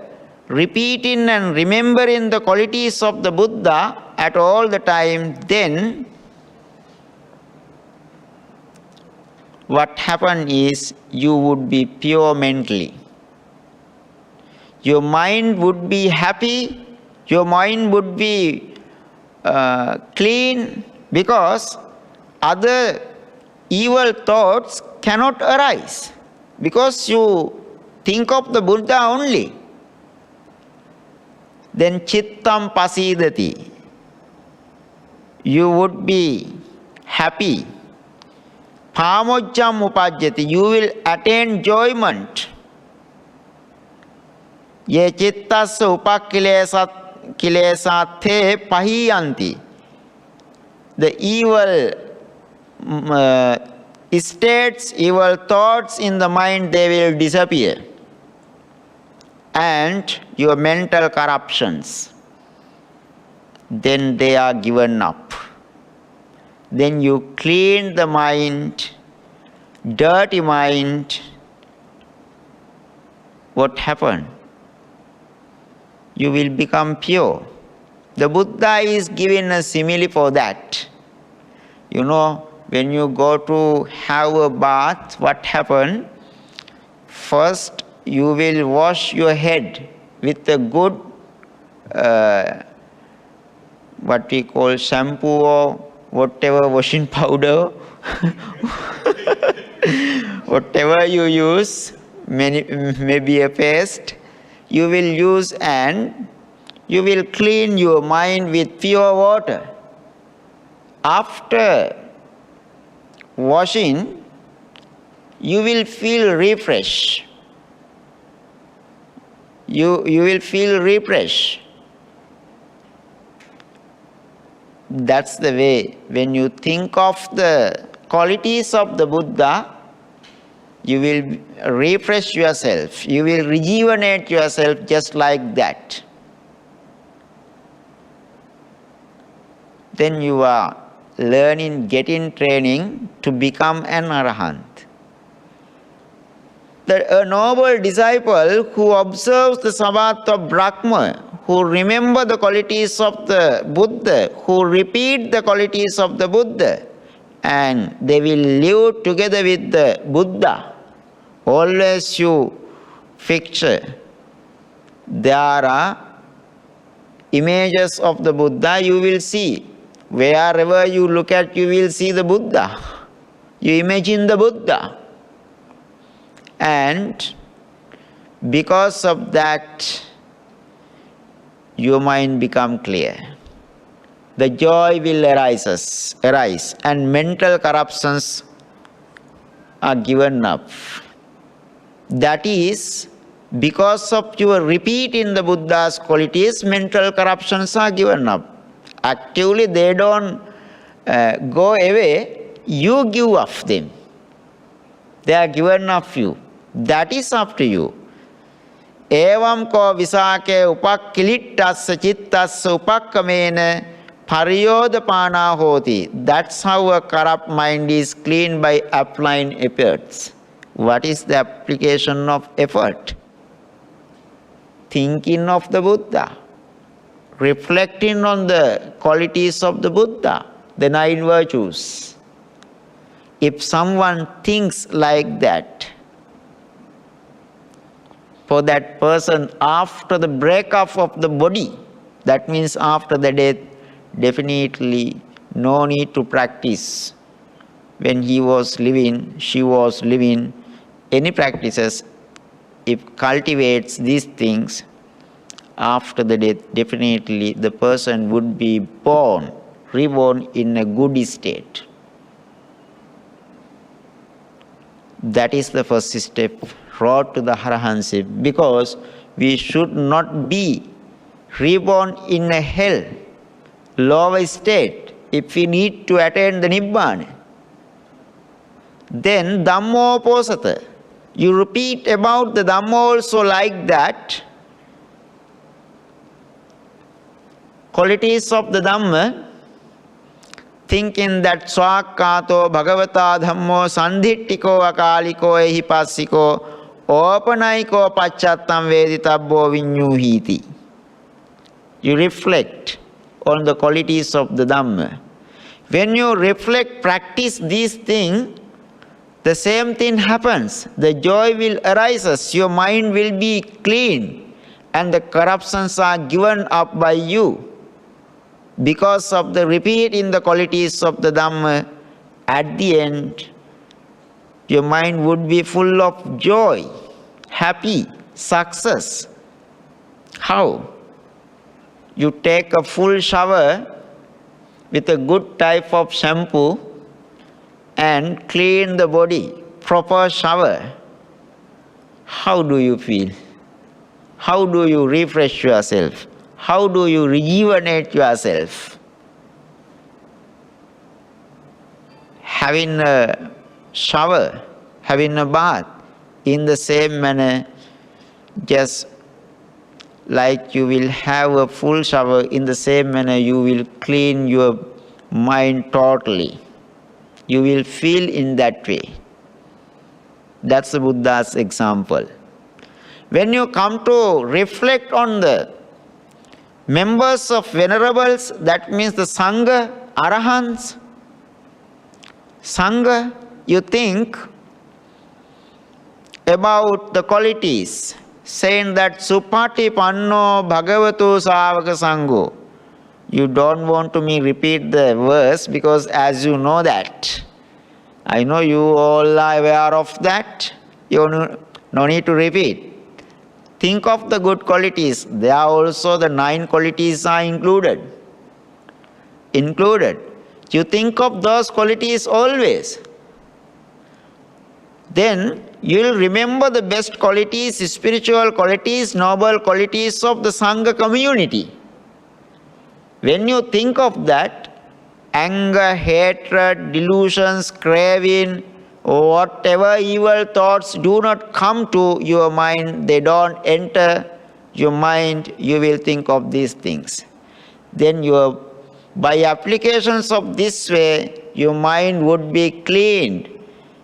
Speaker 1: repeating and remembering the qualities of the Buddha at all the time. Then what happened is you would be pure mentally. Your mind would be happy, your mind would be clean, because other evil thoughts cannot arise, because you think of the Buddha only. Then chittam pasidati, you would be happy. Pamojjam upajjati, you will attain enjoyment. Ye chittasya upakilesathe pahiyanti, the evil states, evil thoughts in the mind, they will disappear. And your mental corruptions, then they are given up. Then you clean the mind, dirty mind. What happened? You will become pure. The Buddha is giving a simile for that. You know, when you go to have a bath, what happened? First, you will wash your head with a good, what we call shampoo or whatever, washing powder, whatever you use, maybe a paste, you will use, and you will clean your mind with pure water. After washing, you will feel refreshed. You will feel refreshed. That's the way. When you think of the qualities of the Buddha, you will refresh yourself. You will rejuvenate yourself just like that. Then you are learning, getting training to become an Arahant. A noble disciple who observes the Sabbath of Brahma, who remember the qualities of the Buddha, who repeat the qualities of the Buddha, and they will live together with the Buddha. Always you picture, there are images of the Buddha you will see. Wherever you look at, you will see the Buddha. You imagine the Buddha. And because of that, your mind become clear. The joy will arise, and mental corruptions are given up. That is, because of your repeat in the Buddha's qualities, mental corruptions are given up. Actively, they don't go away, you give up them. They are given of you. That is up to you. Evam ko visake upakkilittasya chittasya upakkamena pariyodapana hoti. That's how a corrupt mind is cleaned, by applying efforts. What is the application of effort? Thinking of the Buddha, reflecting on the qualities of the Buddha, the 9 virtues. If someone thinks like that, for that person, after the breakup of the body, that means after the death, definitely no need to practice. When he was living, she was living, any practices, if cultivates these things, after the death, definitely the person would be reborn in a good state. That is the first step, road to the Arahantship, because we should not be reborn in a hell, lower state, if we need to attain the Nibbana. Then Dhammo Posata, you repeat about the Dhammo also like that. Qualities of the Dhamma, thinking that Swakato Bhagavata Dhammo Sandhittiko Akaliko Ehipassiko Opanaiko Pachattam Veditabbo Vinyuhiti. You reflect on the qualities of the Dhamma. When you reflect, practice these things, the same thing happens. The joy will arise, your mind will be clean, and the corruptions are given up by you. Because of the repeat in the qualities of the Dhamma, at the end, your mind would be full of joy, happy, success. How? You take a full shower with a good type of shampoo and clean the body, proper shower. How do you feel? How do you refresh yourself? How do you rejuvenate yourself? Having a shower, having a bath, in the same manner, just like you will have a full shower, in the same manner you will clean your mind totally. You will feel in that way. That's the Buddha's example. When you come to reflect on the members of venerables, that means the Sangha, Arahants. Sangha, you think about the qualities, saying that Supati Panno Bhagavato Savaka Sangho. You don't want to me repeat the verse because as you know that, I know you all are aware of that, you no need to repeat. Think of the good qualities. There are also the 9 qualities are included. You think of those qualities always. Then you will remember the best qualities, spiritual qualities, noble qualities of the Sangha community. When you think of that, anger, hatred, delusions, craving, whatever evil thoughts do not come to your mind, they don't enter your mind, you will think of these things. Then by applications of this way, your mind would be cleaned.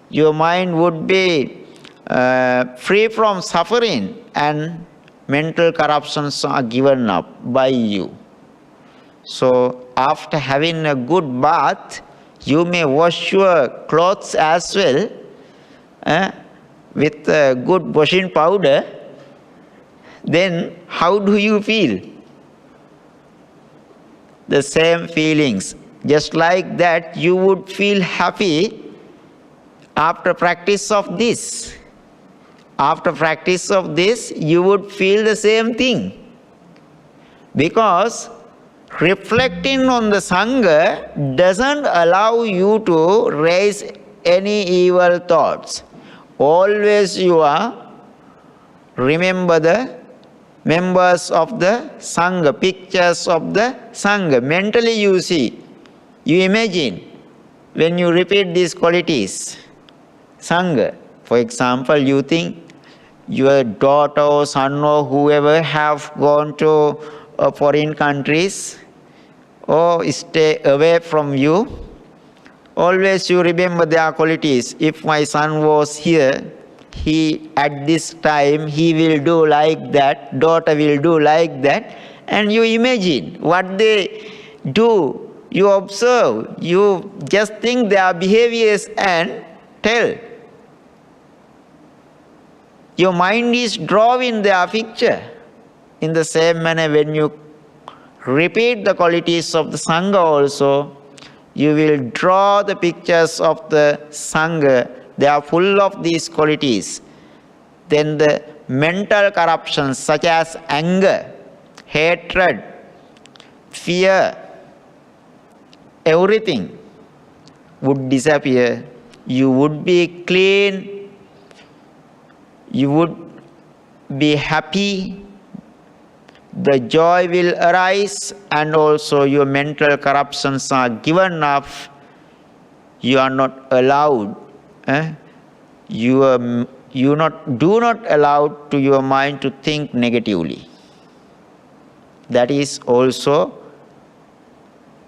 Speaker 1: Your mind would be free from suffering, and mental corruptions are given up by you. So after having a good bath, you may wash your clothes as well with good washing powder. Then how do you feel? The same feelings. Just like that, you would feel happy after practice of this. After practice of this, you would feel the same thing. Because reflecting on the Sangha doesn't allow you to raise any evil thoughts. Always you are remember the members of the Sangha, pictures of the Sangha. Mentally you see, you imagine when you repeat these qualities. Sangha, for example, you think your daughter or son or whoever have gone to foreign countries or stay away from you. Always you remember their qualities. If my son was here, at this time he will do like that, daughter will do like that, and you imagine what they do, you observe, you just think their behaviors and tell. Your mind is drawing their picture. In the same manner, when you repeat the qualities of the Sangha also, you will draw the pictures of the Sangha. They are full of these qualities. Then the mental corruptions such as anger, hatred, fear, everything would disappear. You would be clean. You would be happy. The joy will arise, and also your mental corruptions are given up. You are not allowed. Do not allow to your mind to think negatively. That is also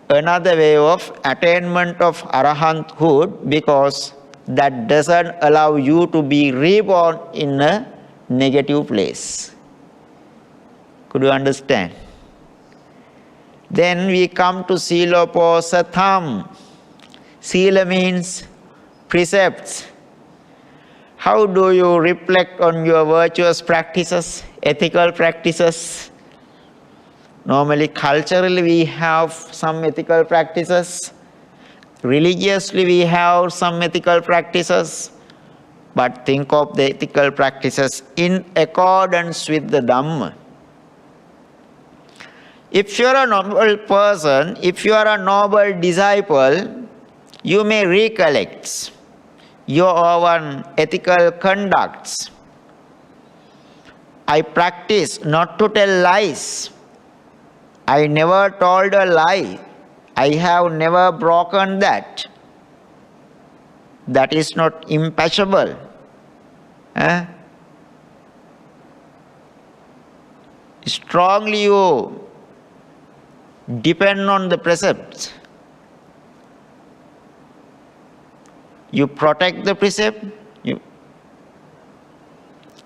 Speaker 1: another way of attainment of Arahanthood, because that doesn't allow you to be reborn in a negative place. Could you understand? Then we come to Siloposatham. Sila means precepts. How do you reflect on your virtuous practices, ethical practices? Normally, culturally, we have some ethical practices. Religiously, we have some ethical practices. But think of the ethical practices in accordance with the Dhamma. If you are a noble person, if you are a noble disciple, you may recollect your own ethical conducts. I practice not to tell lies. I never told a lie. I have never broken that. That is not impeccable. Strongly you depend on the precepts. You protect the precept.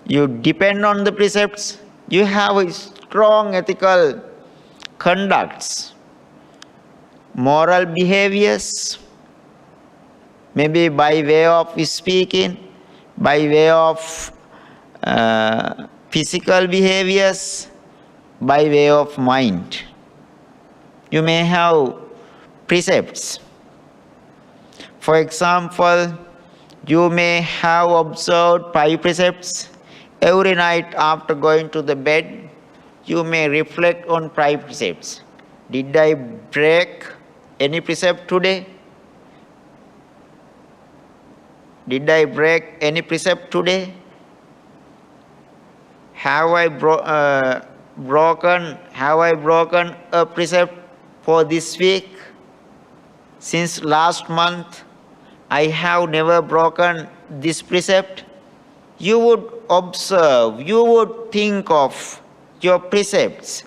Speaker 1: You depend on the precepts. You have a strong ethical conducts, moral behaviors, maybe by way of speaking, by way of physical behaviors, by way of mind. You may have precepts. For example, you may have observed 5 precepts. Every night after going to the bed, you may reflect on 5 precepts. Did I break any precept today? Did I break any precept today? Have I broken a precept for this week? Since last month, I have never broken this precept. You would observe, you would think of your precepts.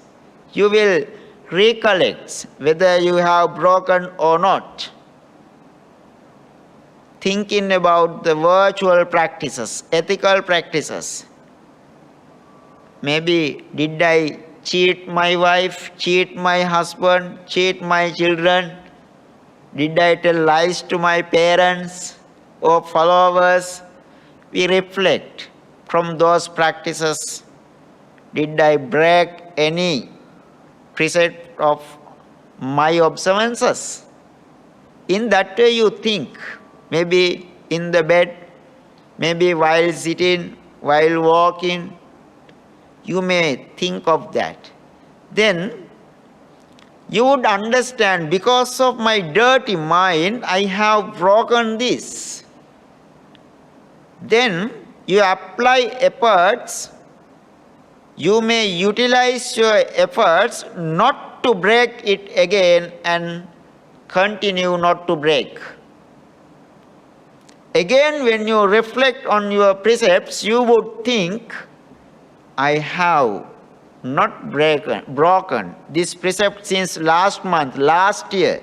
Speaker 1: You will recollect whether you have broken or not. Thinking about the virtual practices, ethical practices. Maybe did I cheat my wife, cheat my husband, cheat my children? Did I tell lies to my parents or followers? We reflect from those practices. Did I break any precept of my observances? In that way you think, maybe in the bed, maybe while sitting, while walking, you may think of that. Then you would understand, because of my dirty mind, I have broken this. Then you apply efforts. You may utilize your efforts not to break it again and continue not to break. Again, when you reflect on your precepts, you would think, I have not broken this precept since last month, last year.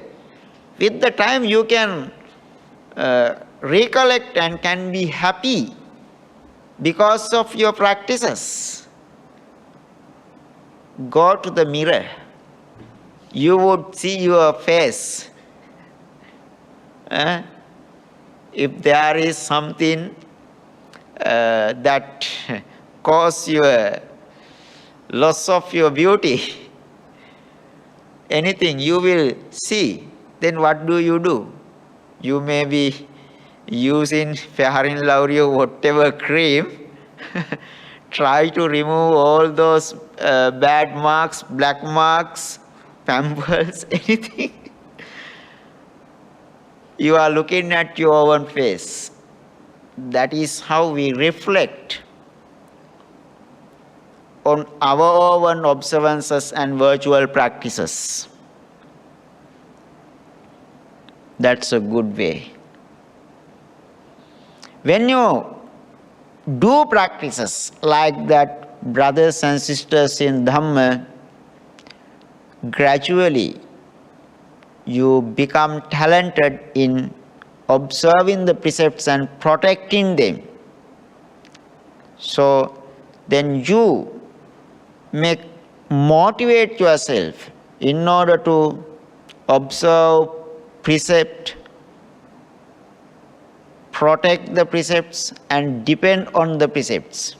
Speaker 1: With the time you can recollect and can be happy because of your practices. Go to the mirror. You would see your face. If there is something that cause your loss of your beauty, anything you will see, then what do? You may be using Fair and Lovely or whatever cream, try to remove all those bad marks, black marks, pimples, anything. You are looking at your own face. That is how we reflect on our own observances and virtual practices. That's a good way. When you do practices like that, brothers and sisters in Dhamma, gradually you become talented in observing the precepts and protecting them. So then you may motivate yourself in order to observe precept, protect the precepts and depend on the precepts.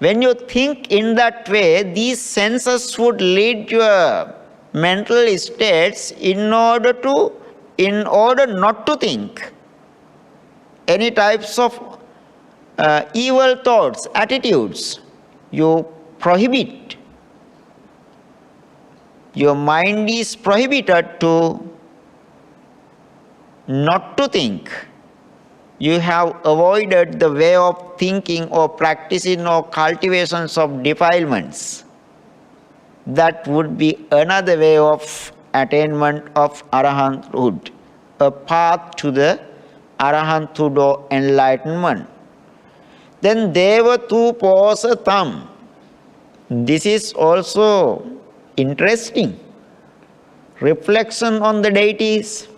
Speaker 1: When you think in that way, these senses would lead your mental states in order not to think any types of evil thoughts, attitudes. You prohibit. Your mind is prohibited to not to think. You have avoided the way of thinking or practicing or cultivations of defilements. That would be another way of attainment of Arahanthood, a path to the Arahanthood or enlightenment. Then Deva Tu Posa Tam. This is also interesting. Reflection on the deities.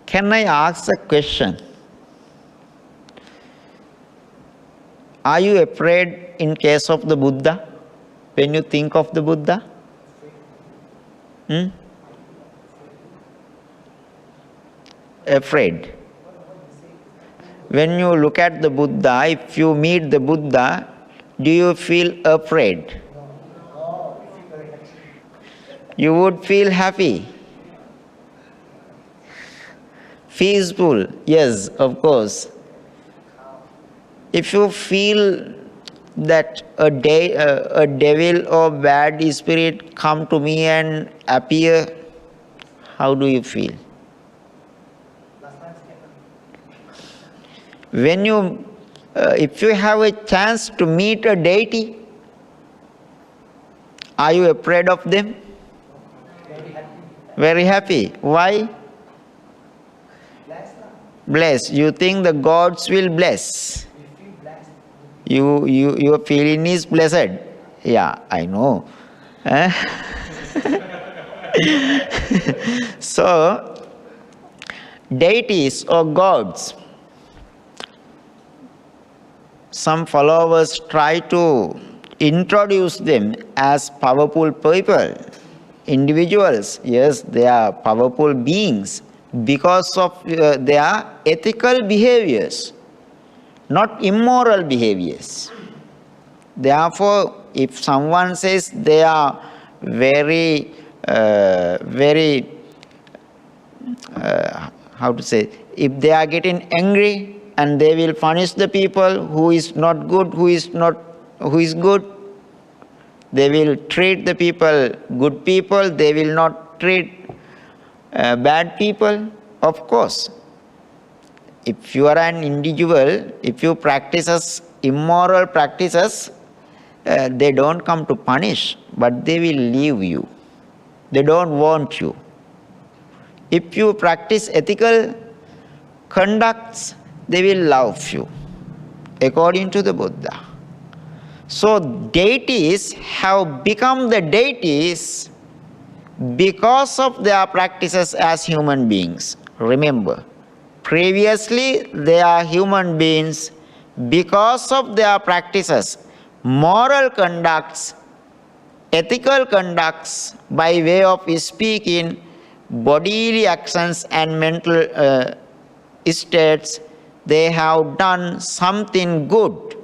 Speaker 1: Can I ask a question? Are you afraid in case of the Buddha? When you think of the Buddha? Afraid. When you look at the Buddha, if you meet the Buddha, do you feel afraid? You would feel happy. Peaceful, yes, of course. If you feel that a devil or bad spirit come to me and appear, how do you feel? When you, if you have a chance to meet a deity, are you afraid of them? Very happy. Why? Bless. You think the gods will bless. Your feeling is blessed. Yeah, I know. So, deities or gods, some followers try to introduce them as powerful people, individuals. Yes, they are powerful beings because of their ethical behaviors, not immoral behaviors. Therefore, if someone says they are very, if they are getting angry and they will punish the people who is not good, who is good, they will treat the people, good people, they will not treat bad people. Of course, if you are an individual, if you practice immoral practices, they don't come to punish, but they will leave you. They don't want you. If you practice ethical conducts, they will love you, according to the Buddha. So deities have become the deities because of their practices as human beings. Remember, previously they are human beings because of their practices, moral conducts, ethical conducts, by way of speaking, bodily actions and mental states. They have done something good.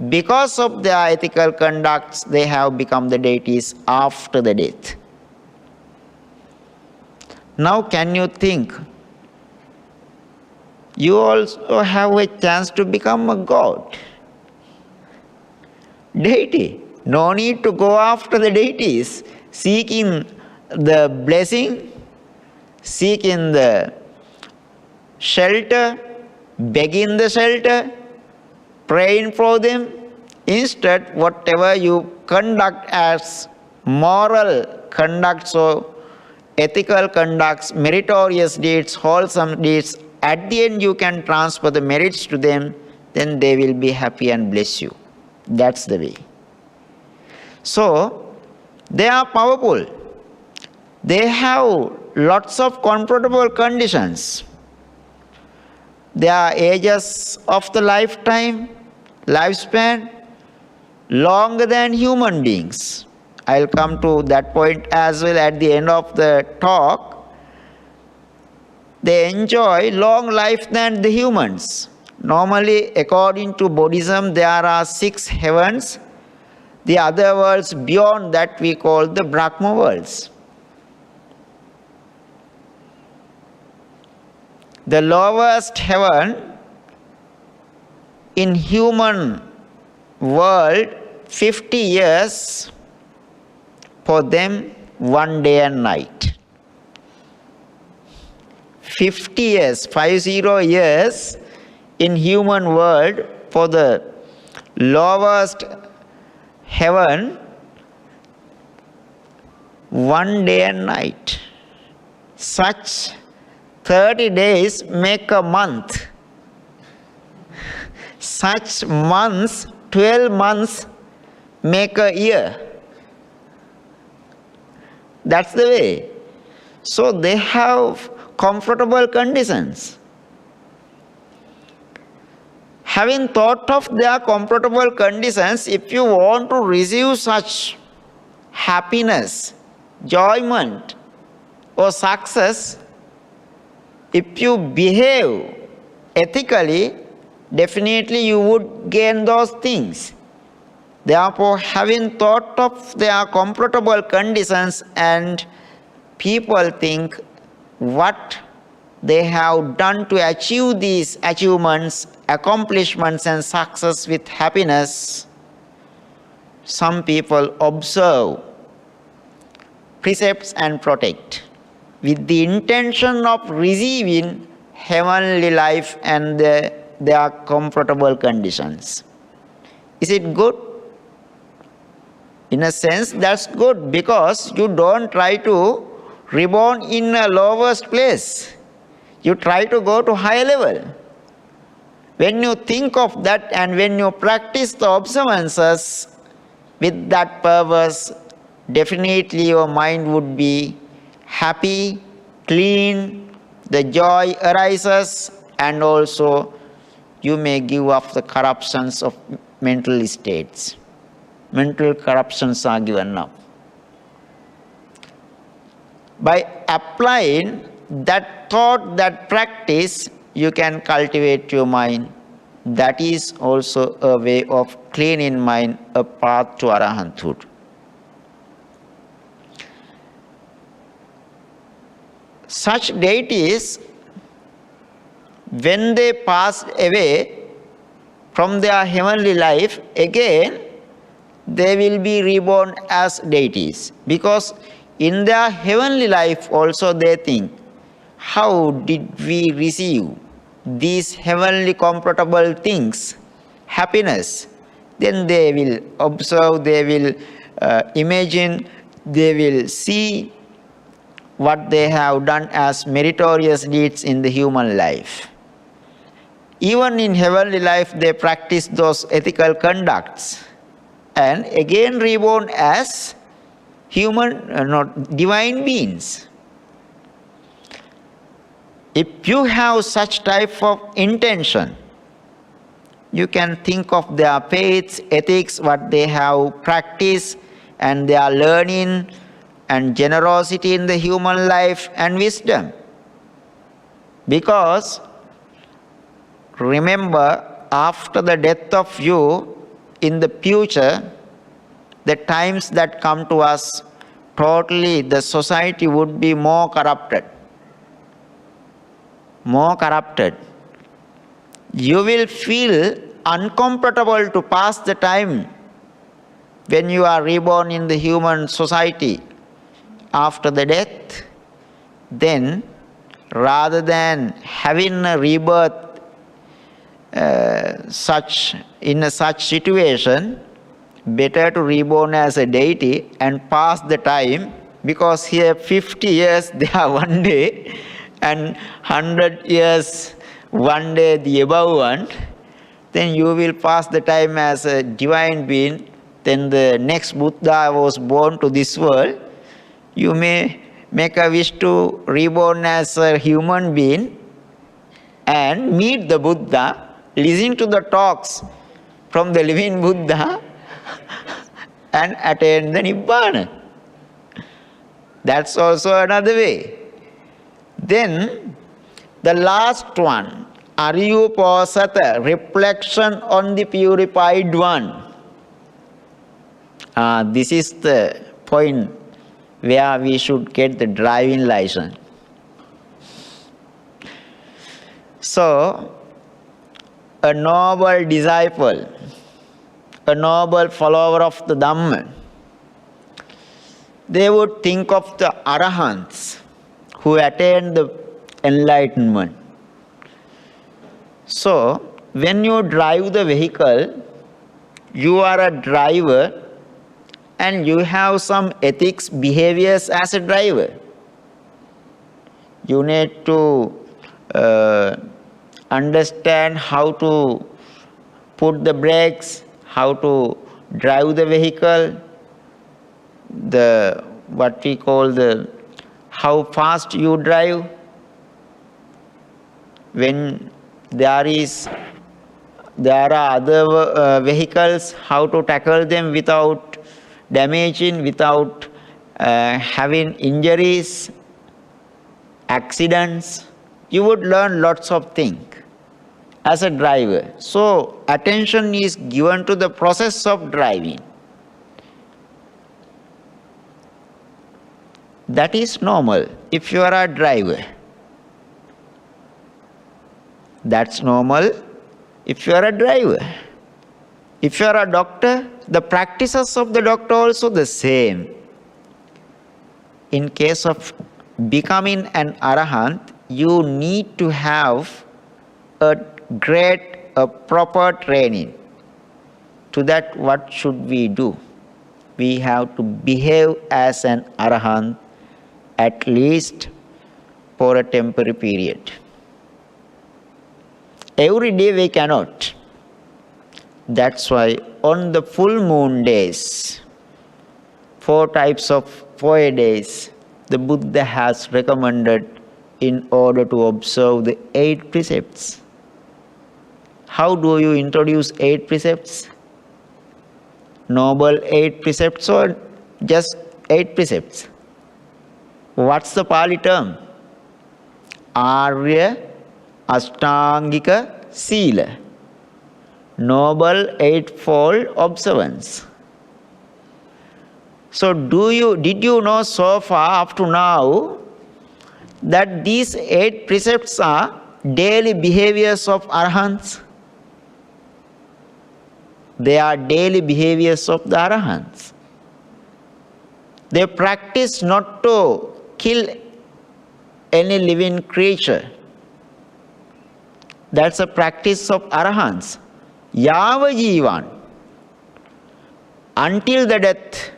Speaker 1: Because of their ethical conducts, they have become the deities after the death. Now can you think, you also have a chance to become a god, deity. No need to go after the deities, seeking the blessing, seeking the shelter, begging the shelter, praying for them. Instead, whatever you conduct as moral conducts or ethical conducts, meritorious deeds, wholesome deeds, at the end you can transfer the merits to them, then they will be happy and bless you. That's the way. So, they are powerful. They have lots of comfortable conditions. Their ages of the lifespan longer than human beings. I'll come to that point as well at the end of the talk. They enjoy long life than the humans. Normally, according to Buddhism, there are 6 heavens. The other worlds beyond that we call the Brahma worlds. The lowest heaven in human world, 50 years, for them 1 day and night. 50 years, 50 years in human world for the lowest heaven, 1 day and night. Such 30 days make a month. Such months, 12 months make a year. That's the way. So they have comfortable conditions. Having thought of their comfortable conditions, if you want to receive such happiness, enjoyment, or success, if you behave ethically, definitely you would gain those things. Therefore, having thought of their comfortable conditions, and people think what they have done to achieve these achievements, accomplishments and success with happiness, some people observe precepts and protect with the intention of receiving heavenly life and their comfortable conditions. Is it good? In a sense, that's good, because you don't try to reborn in a lowest place. You try to go to higher level. When you think of that and when you practice the observances with that purpose, definitely your mind would be happy, clean, the joy arises, and also you may give up the corruptions of mental states. Mental corruptions are given up. By applying that thought, that practice, you can cultivate your mind. That is also a way of cleaning mind, a path to arahanthood. Such deities, when they pass away from their heavenly life, again they will be reborn as deities, because in their heavenly life also they think, how did we receive these heavenly comfortable things, happiness? Then they will observe, they will imagine, they will see what they have done as meritorious deeds in the human life. Even in heavenly life they practice those ethical conducts, and again reborn as human, not divine beings. If you have such type of intention, you can think of their faiths, ethics, what they have practiced, and their learning and generosity in the human life and wisdom. Because remember, after the death of you, in the future, the times that come to us, totally the society would be more corrupted. More corrupted. You will feel uncomfortable to pass the time when you are reborn in the human society after the death. Then, rather than having a rebirth in a such situation, better to reborn as a deity and pass the time, because here 50 years they are 1 day, and 100 years 1 day the above one. Then you will pass the time as a divine being. Then the next Buddha was born to this world. You may make a wish to reborn as a human being and meet the Buddha, listen to the talks from the living Buddha, and attain the Nibbana. That's also another way. Then the last one, Ariyuposata, reflection on the purified one. This is the point where we should get the driving license. So, a noble disciple, a noble follower of the Dhamma, they would think of the Arahants who attained the enlightenment. So, when you drive the vehicle, you are a driver and you have some ethics, behaviors as a driver. You need to understand how to put the brakes, how to drive the vehicle, what we call how fast you drive. When there are other vehicles, how to tackle them without damaging, without having injuries, accidents. You would learn lots of things as a driver. So attention is given to the process of driving. That is normal if you are a driver. That's normal if you are a driver. If you are a doctor, the practices of the doctor also the same. In case of becoming an Arahant, you need to have a proper training. To that, what should we do? We have to behave as an Arahant at least for a temporary period. Every day we cannot. That's why on the full moon days, 4 days, the Buddha has recommended in order to observe the 8 precepts. How do you introduce 8 precepts? Noble 8 precepts or just 8 precepts? What's the Pali term? Arya Ashtangika Sila. Noble eightfold observance. So did you know so far up to now that these 8 precepts are daily behaviors of Arahants? They are daily behaviors of the Arahants. They practice not to kill any living creature. That's a practice of Arahants. Yava Jivan, until the death,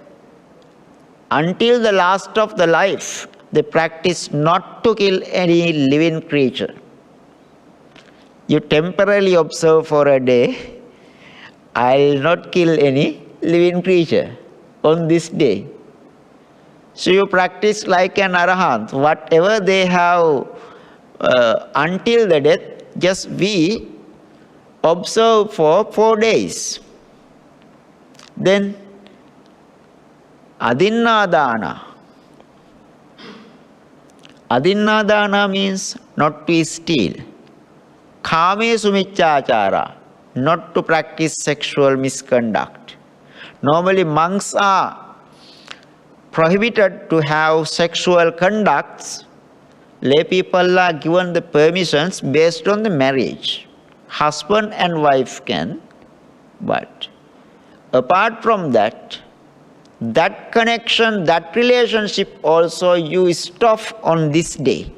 Speaker 1: until the last of the life, they practice not to kill any living creature. You temporarily observe for a day, I'll not kill any living creature on this day. So you practice like an Arahant. Whatever they have until the death, just we observe for 4 days. Then Adinnadana. Adinnadana means not to steal. Kame sumichachara, not to practice sexual misconduct. Normally monks are prohibited to have sexual conducts. Lay people are given the permissions based on the marriage. Husband and wife can, but apart from that, that connection, that relationship also you stop on this day.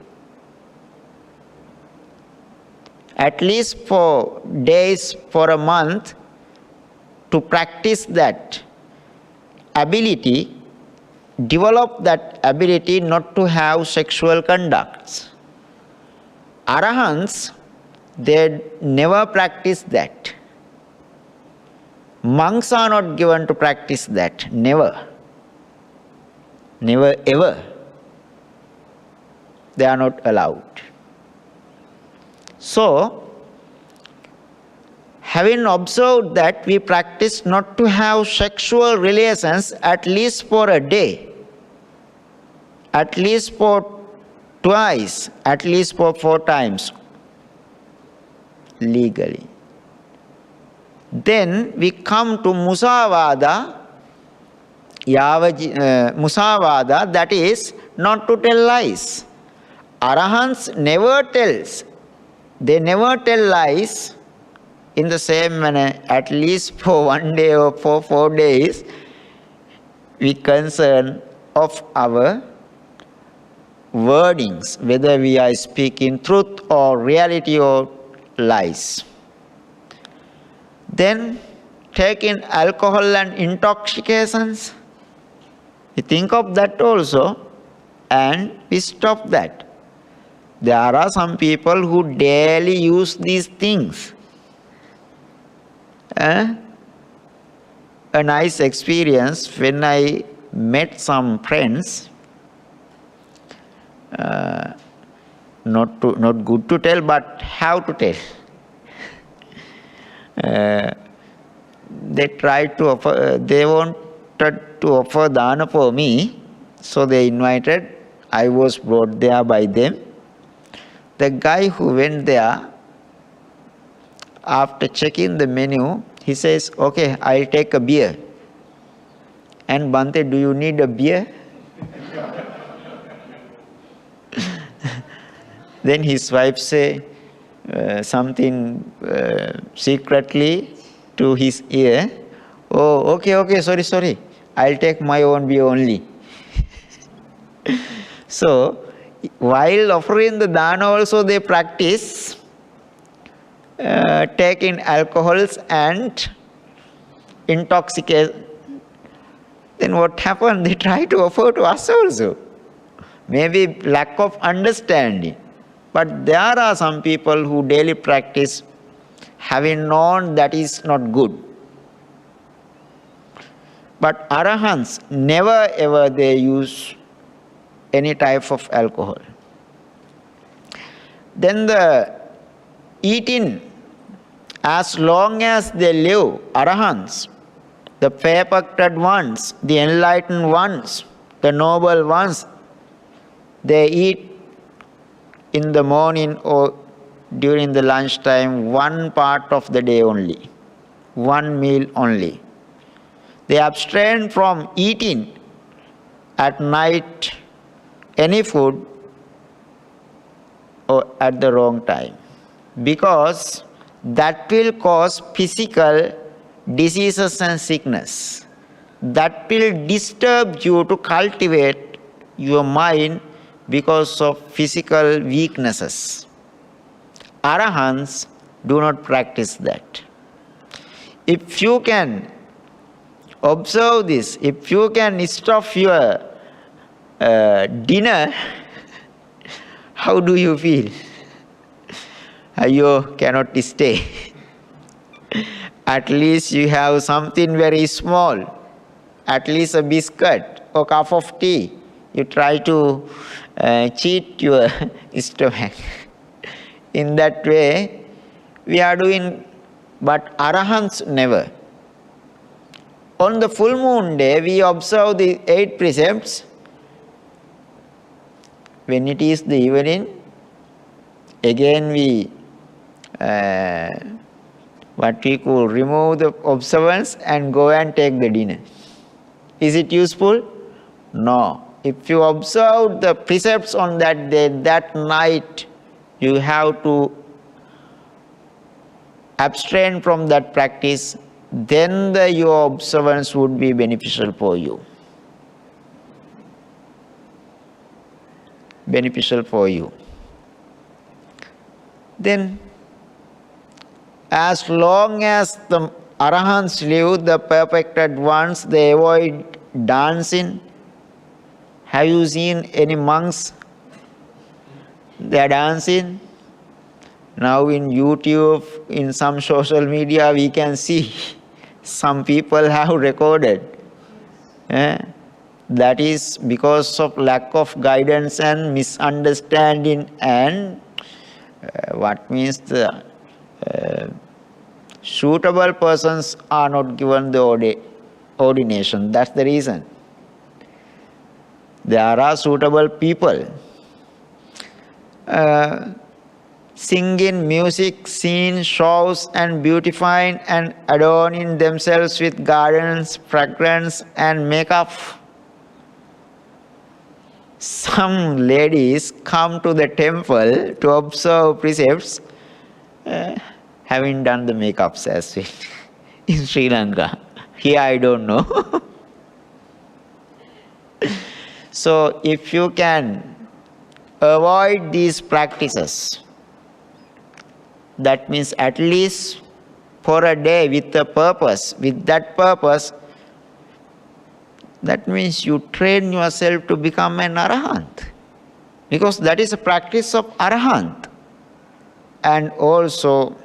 Speaker 1: At least for days, for a month, to practice that ability, develop that ability not to have sexual conducts. Arahants, they never practice that. Monks are not given to practice that. Never. Never ever. They are not allowed. So, Having observed that, we practice not to have sexual relations at least for a day, at least for twice, at least for 4 times legally. Then we come to musavada, musavada, that is not to tell lies. Arahants never tells. They never tell lies in the same manner, at least for 1 day or for 4 days. We concern of our wordings, whether we are speaking truth or reality or lies. Then taking alcohol and intoxications, we think of that also and we stop that. There are some people who daily use these things. A nice experience when I met some friends, not good to tell, but how to tell. They tried to offer, they wanted to offer dana for me, so they invited. I was brought there by them. The guy who went there, after checking the menu, he says, "Okay, I'll take a beer." And Bhante, do you need a beer? Then his wife say something secretly to his ear. "Oh, okay, sorry. I'll take my own beer only." So, while offering the dana also they practice taking alcohols and intoxicate. Then what happened? They try to offer to us also. Maybe lack of understanding. But there are some people who daily practice, having known that is not good. But Arahants, never ever they use any type of alcohol. Then the eating, as long as they live, Arahants, the perfected ones, the enlightened ones, the noble ones, they eat in the morning or during the lunchtime, one part of the day only, one meal only. They abstain from eating at night any food or at the wrong time, because that will cause physical diseases and sickness. That will disturb you to cultivate your mind because of physical weaknesses. Arahants do not practice that. If you can observe this, if you can stop your dinner, how do you feel? You cannot stay. At least you have something very small, at least a biscuit or cup of tea. You try to cheat your stomach. In that way, we are doing, but Arahants never. On the full moon day, we observe the 8 precepts. When it is the evening, again we what we could remove the observance and go and take the dinner. Is it useful? No. If you observe the precepts on that day, that night, you have to abstain from that practice, then your observance would be beneficial for you. Beneficial for you. Then, as long as the Arahants live, the perfected ones, they avoid dancing. Have you seen any monks? They are dancing. Now in YouTube, in some social media, we can see some people have recorded. That is because of lack of guidance and misunderstanding and what means the Suitable persons are not given the ordination. That's the reason. There are suitable people. Singing, music, scene, shows, and beautifying and adorning themselves with gardens, fragrance, and makeup. Some ladies come to the temple to observe precepts, having done the makeups as well in Sri Lanka. Here I don't know. So if you can avoid these practices, that means at least for a day with a purpose, with that purpose, that means you train yourself to become an Arahant. Because that is a practice of Arahant. And also,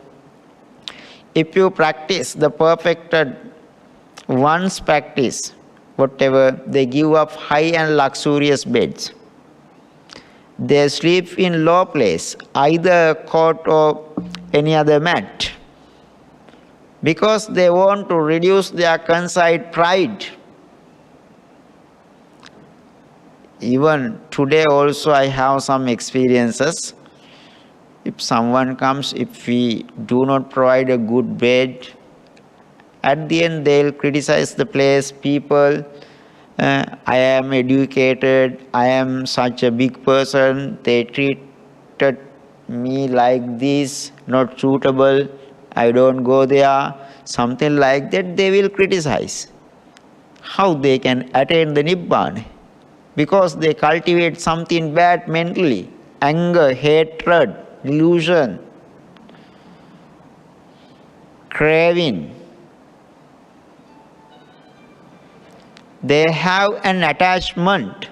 Speaker 1: if you practice the perfected one's practice, whatever, they give up high and luxurious beds. They sleep in low place, either a cot or any other mat, because they want to reduce their conceit pride. Even today also I have some experiences. If someone comes, if we do not provide a good bed, at the end they'll criticize the place, people. I am educated, I am such a big person, they treated me like this, not suitable, I don't go there, something like that, they will criticize. How they can attain the Nibbana? Because they cultivate something bad mentally, anger, hatred, delusion, craving. They have an attachment,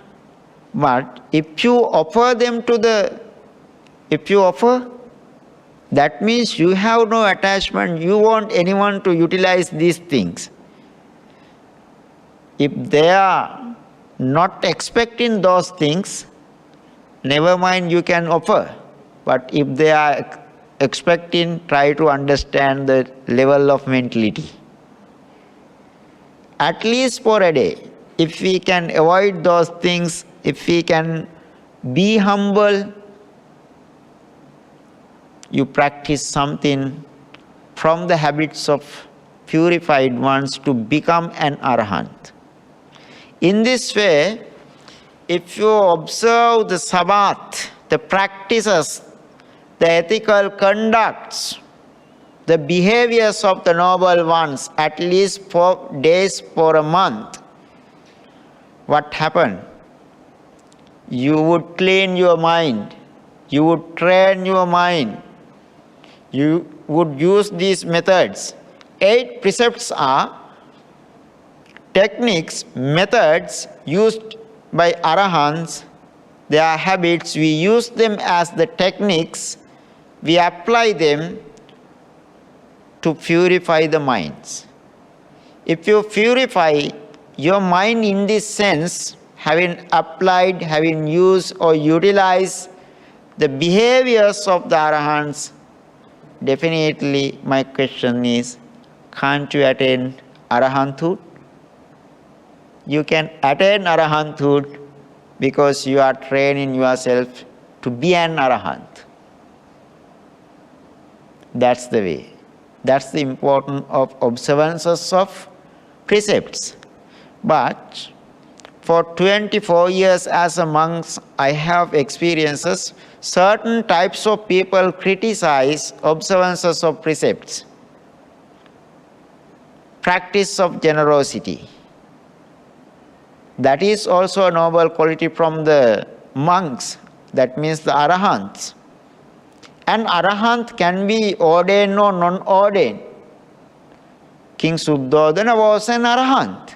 Speaker 1: but if you offer, that means you have no attachment, you want anyone to utilize these things. If they are not expecting those things, never mind, you can offer. But if they are expecting, try to understand the level of mentality. At least for a day, if we can avoid those things, if we can be humble, you practice something from the habits of purified ones to become an Arahant. In this way, if you observe the Sabbath, the practices, the ethical conducts, the behaviors of the noble ones, at least 4 days for a month, what happened? You would clean your mind, you would train your mind, you would use these methods. 8 precepts are techniques, methods used by Arahants. They are habits, we use them as the techniques, we apply them to purify the minds. If you purify your mind in this sense, having applied, having used or utilized the behaviors of the Arahants, definitely my question is, can't you attain Arahanthood? You can attain Arahanthood because you are training yourself to be an Arahant. That's the way. That's the importance of observances of precepts. But for 24 years as a monk, I have experiences. Certain types of people criticize observances of precepts. Practice of generosity. That is also a noble quality from the monks. That means the Arahants. An Arahant can be ordained or non-ordained. King Suddhodana was an Arahant.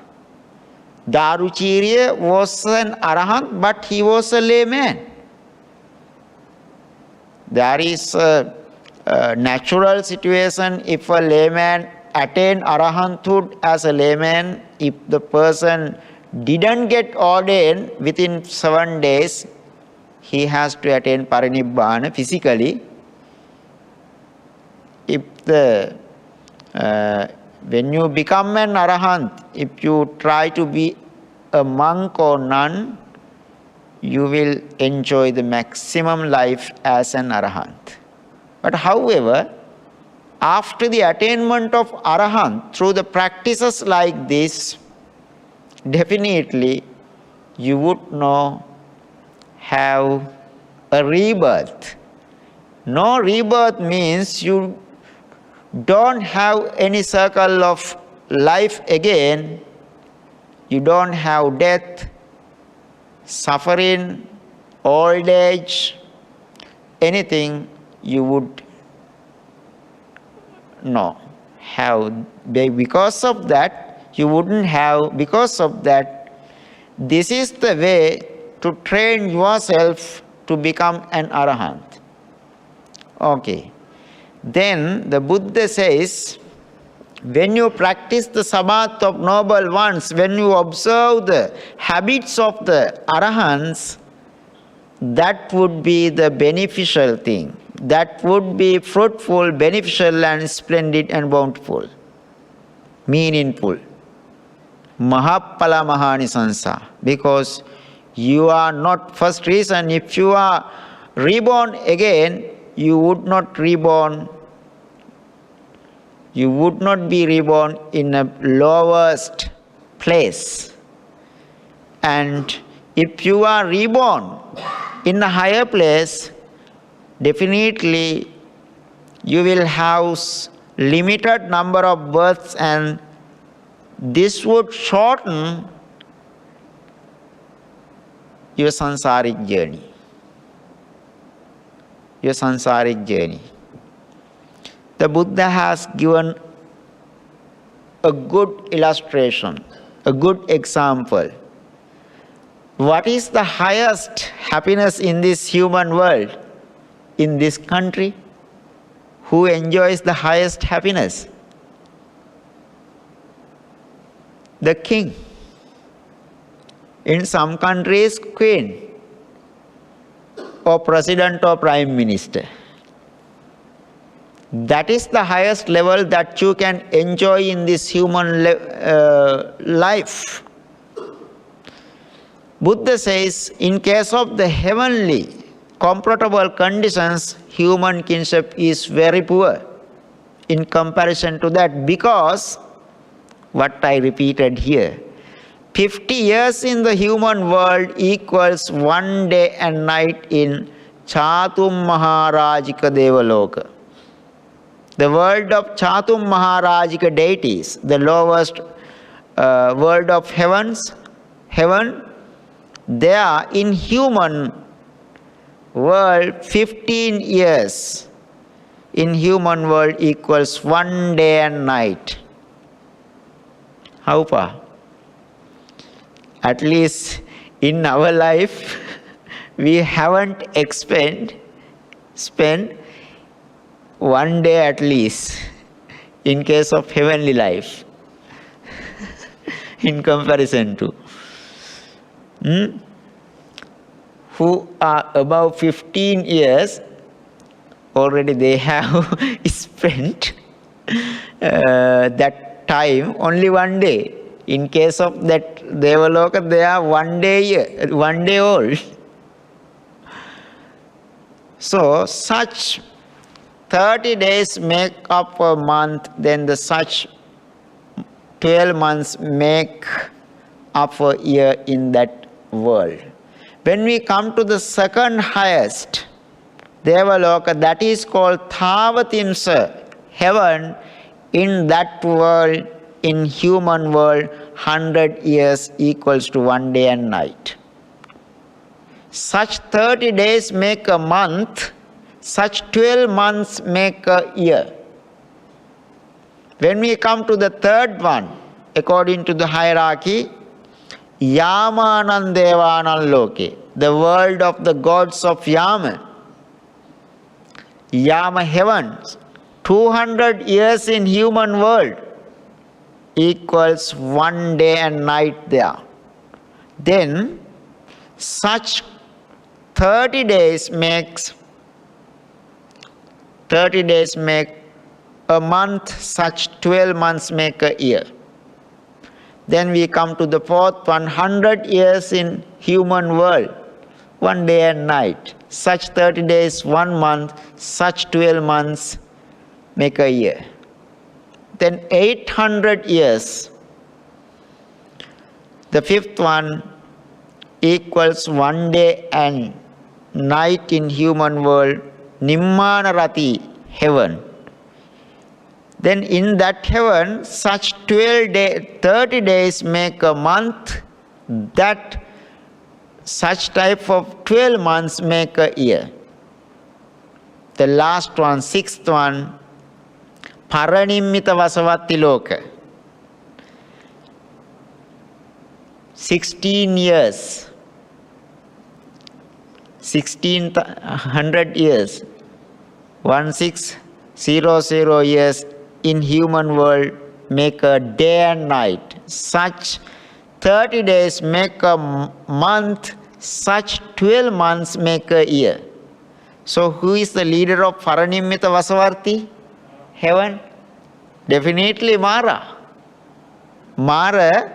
Speaker 1: Daruchirya was an Arahant, but he was a layman. There is a natural situation. If a layman attained Arahanthood as a layman, if the person didn't get ordained within 7 days, he has to attain Parinibbana physically. If the When you become an Arahant, if you try to be a monk or nun, you will enjoy the maximum life as an Arahant. But however, after the attainment of Arahant, through the practices like this, definitely you would not have a rebirth. No rebirth means you don't have any circle of life again. You don't have death, suffering, old age, anything you would not have. Because of that, you wouldn't have, because of that, this is the way to train yourself to become an Arahant. Okay. Then the Buddha says, when you practice the samadhi of noble ones, when you observe the habits of the Arahants, that would be the beneficial thing. That would be fruitful, beneficial and splendid and bountiful, meaningful. Mahapala Mahanisansa. Because you are not, first reason, if you are reborn again, you would not be reborn in a lowest place. And if you are reborn in a higher place, definitely you will have limited number of births, and this would shorten your sansaric journey. Your sansaric journey. The Buddha has given a good illustration, a good example. What is the highest happiness in this human world, in this country? Who enjoys the highest happiness? The king. In some countries, queen, or president or prime minister. That is the highest level that you can enjoy in this human life. Buddha says, in case of the heavenly, comfortable conditions, human kinship is very poor in comparison to that, because, what I repeated here, 50 years in the human world equals 1 day and night in Chatum Maharajika Devaloka. The world of Chatum Maharajika deities, the lowest world of heaven, there in human world 15 years in human world equals 1 day and night. How far? At least in our life, we haven't spent 1 day at least in case of heavenly life in comparison to who are above 15 years, already they have spent that time only 1 day. In case of that Devaloka, they are 1 day old. So such 30 days make up a month, then the such 12 months make up a year in that world. When we come to the second highest Devaloka, that is called Thavatimsa, heaven, in that world, in human world, 100 years equals to 1 day and night. Such 30 days make a month, such 12 months make a year. When we come to the third one, according to the hierarchy, Yamanan Devanan Loke, the world of the gods of Yama. Yama heavens, 200 years in human world equals 1 day and night there. Then such 30 days make a month, such 12 months make a year. Then we come to the fourth 100 years in human world, 1 day and night. Such 30 days, 1 month, such 12 months make a year. Then 800 years, the fifth one equals 1 day and night in human world, Nimmanarati, heaven. Then in that heaven, such 30 days make a month, that such type of 12 months make a year. The last one, sixth one, Paranimmita Vasavatti Loka. 16 years, 1600 years, 1600 years in human world make a day and night. Such 30 days make a month, such 12 months make a year. So who is the leader of Paranimmita Vasavarti? Heaven? Definitely Mara. Mara,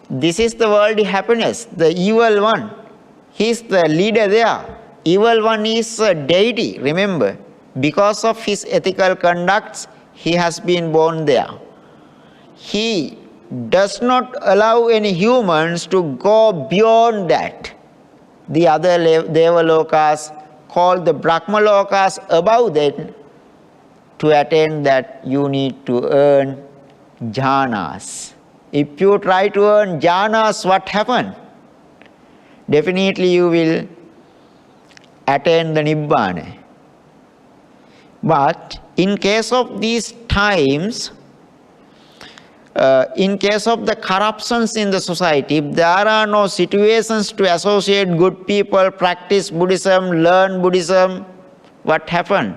Speaker 1: this is the worldly happiness, the evil one. He is the leader there. Evil one is a deity, remember. Because of his ethical conducts, he has been born there. He does not allow any humans to go beyond that. The other Devalokas, called the Brahmalokas, above that, to attain that you need to earn jhanas. If you try to earn jhanas, what happens? Definitely you will attain the Nibbana. But in case of these times, in case of the corruptions in the society, if there are no situations to associate good people, practice Buddhism, learn Buddhism, what happens?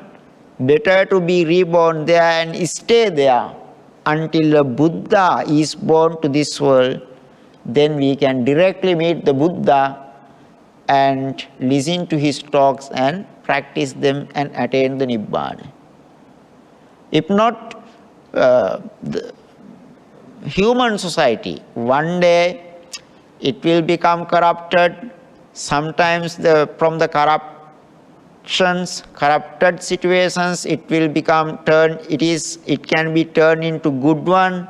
Speaker 1: Better to be reborn there and stay there until a Buddha is born to this world. Then we can directly meet the Buddha and listen to his talks and practice them and attain the Nibbana. If not, the human society, one day it will become corrupted. Sometimes from the corrupted situations, it will become it can be turned into good one.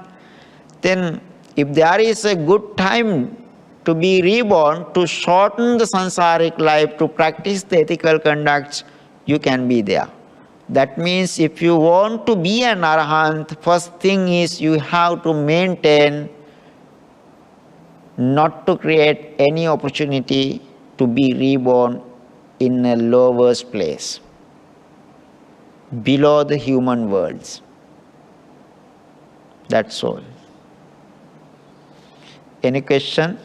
Speaker 1: Then if there is a good time to be reborn, to shorten the sansaric life, to practice the ethical conducts, you can be there. That means if you want to be an Arahant, first thing is you have to maintain not to create any opportunity to be reborn in a lowest place, below the human worlds. That's all. Any question?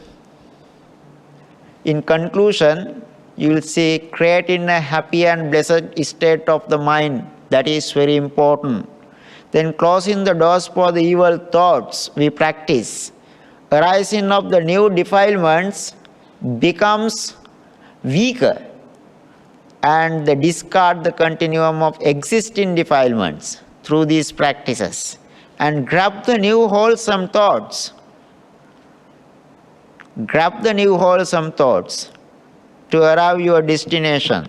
Speaker 1: In conclusion, you will see, creating a happy and blessed state of the mind. That is very important. Then closing the doors for the evil thoughts we practice. Arising of the new defilements becomes weaker, and they discard the continuum of existing defilements through these practices and grab the new wholesome thoughts. Grab the new wholesome thoughts to arrive your destination,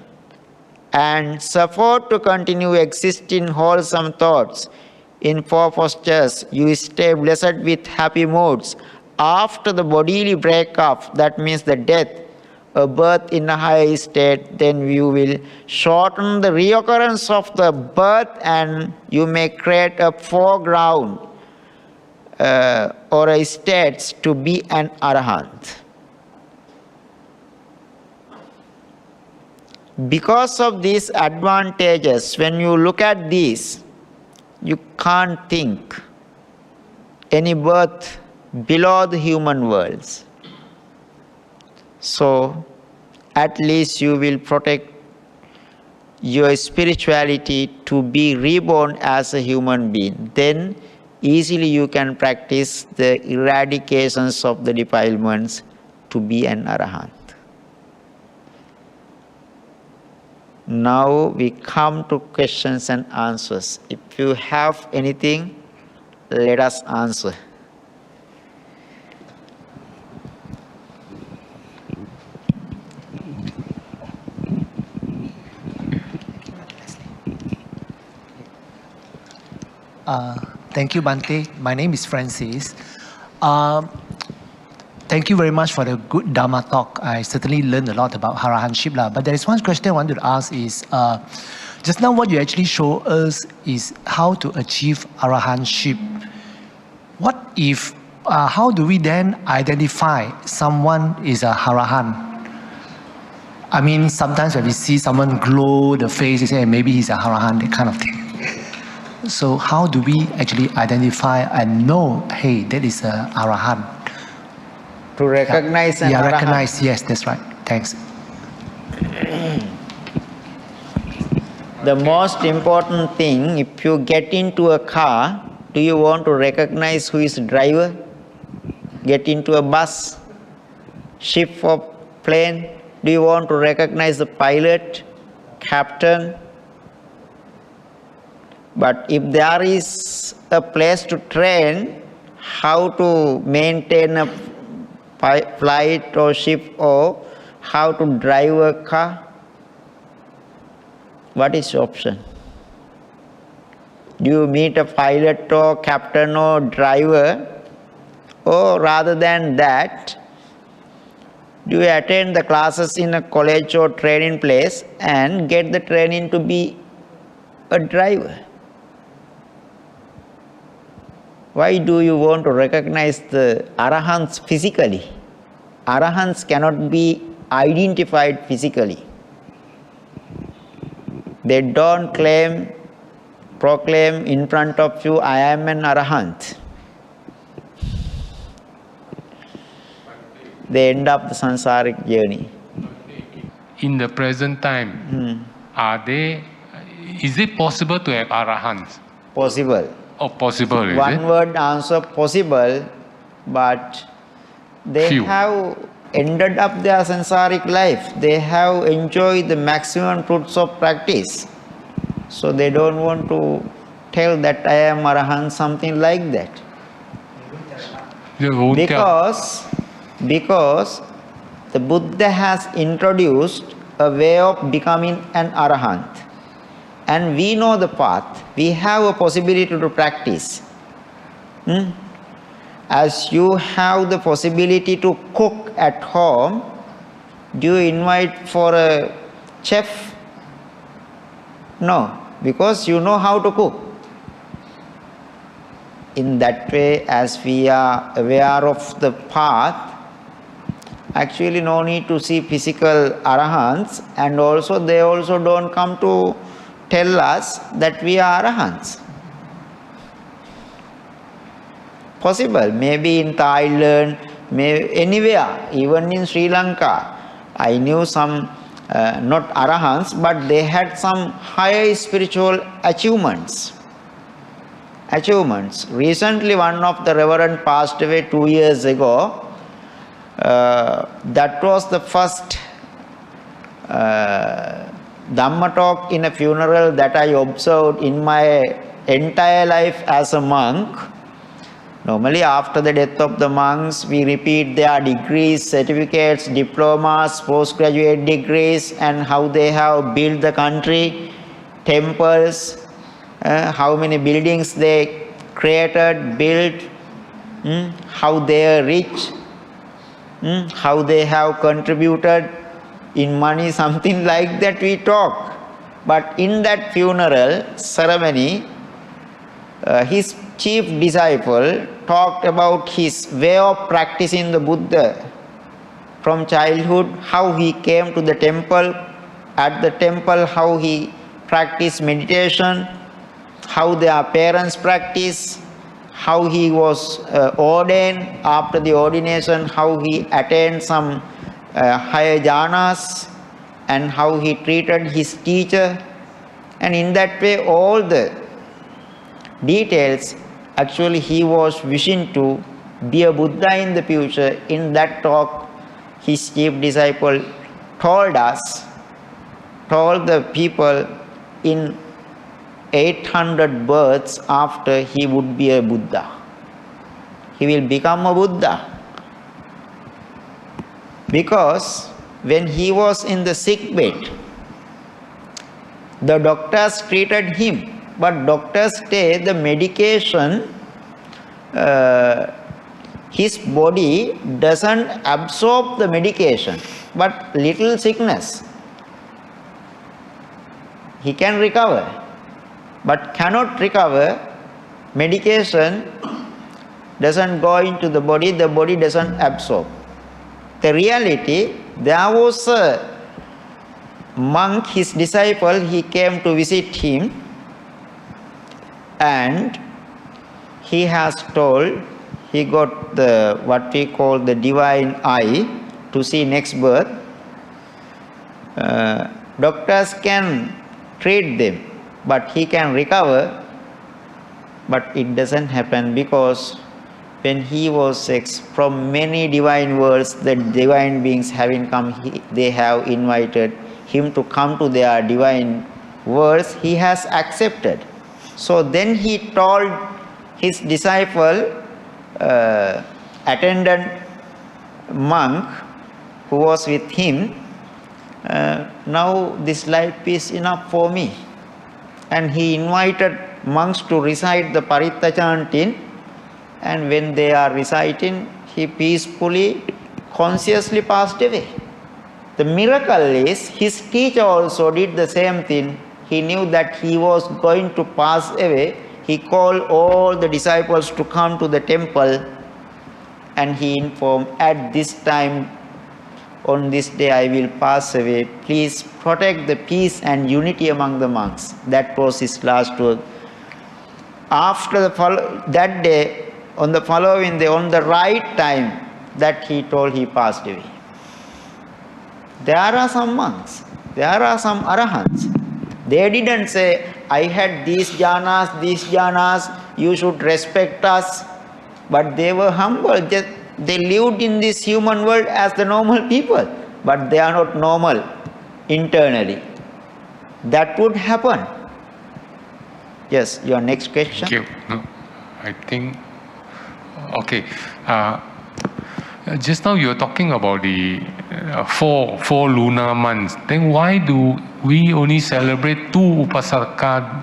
Speaker 1: and support to continue existing wholesome thoughts. In 4 postures, you stay blessed with happy moods. After the bodily breakup, that means the death, a birth in a higher state, then you will shorten the reoccurrence of the birth and you may create a foreground or a state to be an Arahant. Because of these advantages, when you look at these, you can't think any birth below the human worlds. So, at least you will protect your spirituality to be reborn as a human being. Then, easily you can practice the eradications of the defilements to be an Arahant. Now we come to questions and answers. If you have anything, let us answer.
Speaker 2: Thank you, Bhante. My name is Francis. Thank you very much for the good Dharma talk. I certainly learned a lot about Arahantship. But there is one question I wanted to ask is, just now what you actually show us is how to achieve Arahantship. What if, how do we then identify someone is a Arahant? I mean, sometimes when we see someone glow the face, we say maybe he's a Arahant, that kind of thing. So how do we actually identify and know, hey, that is a Arahant?
Speaker 1: To recognize an Arahant.
Speaker 2: Recognize, yes, that's right. Thanks.
Speaker 1: The most important thing, if you get into a car, do you want to recognize who is the driver? Get into a bus, ship or plane, do you want to recognize the pilot, captain? But if there is a place to train how to maintain a flight or ship or how to drive a car, what is the option? Do you meet a pilot or captain or driver, or rather than that, do you attend the classes in a college or training place and get the training to be a driver? Why do you want to recognize the Arahants physically? Arahants cannot be identified physically. They don't proclaim in front of you, I am an Arahant. They end up the sansaric journey.
Speaker 3: In the present time, is it possible to have Arahants?
Speaker 1: Possible.
Speaker 3: Oh, possible, is
Speaker 1: One
Speaker 3: it?
Speaker 1: word answer, possible, but they have ended up their sansaric life. They have enjoyed the maximum fruits of practice. So they don't want to tell that I am Arahant, something like that. Because the Buddha has introduced a way of becoming an Arahant. And we know the path. We have a possibility to practice. As you have the possibility to cook at home, do you invite for a chef? No, because you know how to cook. In that way, as we are aware of the path, actually no need to see physical Arahants, and also they also don't come to tell us that we are Arahants. Possible, maybe in Thailand, maybe anywhere, even in Sri Lanka. I knew some, not Arahants, but they had some higher spiritual achievements. Recently, one of the Reverend passed away 2 years ago. That was the first Dhamma talk in a funeral that I observed in my entire life as a monk. Normally, after the death of the monks, we repeat their degrees, certificates, diplomas, postgraduate degrees, and how they have built the country, temples, how many buildings they created, built, how they are rich, how they have contributed in money, something like that we talk. But in that funeral ceremony, his chief disciple talked about his way of practicing the Buddha from childhood, how he came to the temple, at the temple how he practiced meditation, how their parents practice, how he was ordained, after the ordination how he attained some higher jhanas, and how he treated his teacher. And in that way all the details, actually he was wishing to be a Buddha in the future. In that talk his chief disciple told told the people in 800 births after he would be a Buddha. He will become a Buddha. Because when he was in the sick bed, the doctors treated him, but doctors say the medication, his body doesn't absorb the medication, but little sickness. He can recover, but cannot recover. Medication doesn't go into the body doesn't absorb. The reality, there was a monk, his disciple, he came to visit him, and he has told, he got the what we call the divine eye to see next birth. Doctors can treat them, but he can recover, but it doesn't happen, because when he was from many divine worlds, the divine beings having come, they have invited him to come to their divine worlds, he has accepted. So then he told his disciple, attendant monk who was with him, now this life is enough for me. And he invited monks to recite the Paritta chanting, and when they are reciting, he peacefully, consciously passed away. The miracle is, his teacher also did the same thing. He knew that he was going to pass away. He called all the disciples to come to the temple, and he informed, at this time, on this day I will pass away. Please protect the peace and unity among the monks. That was his last word. After that day, on the following day, on the right time, that he told, he passed away. There are some monks, there are some Arahants. They didn't say, I had these jhanas, you should respect us. But they were humble. They lived in this human world as the normal people. But they are not normal internally. That would happen. Yes, your next question.
Speaker 3: Thank you. No, I think, okay. Just now you were talking about the four lunar months. Then why do we only celebrate 2 Upasaka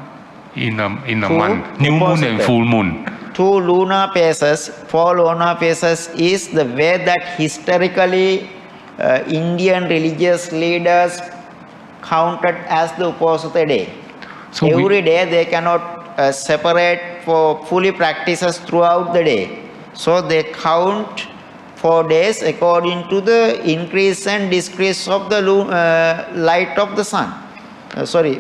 Speaker 3: in a month? New moon and full moon.
Speaker 1: 2 lunar phases, 4 lunar phases is the way that historically Indian religious leaders counted as the Uposatha day. So every day they cannot separate for fully practices throughout the day. So they count 4 days according to the increase and decrease of the light of the sun.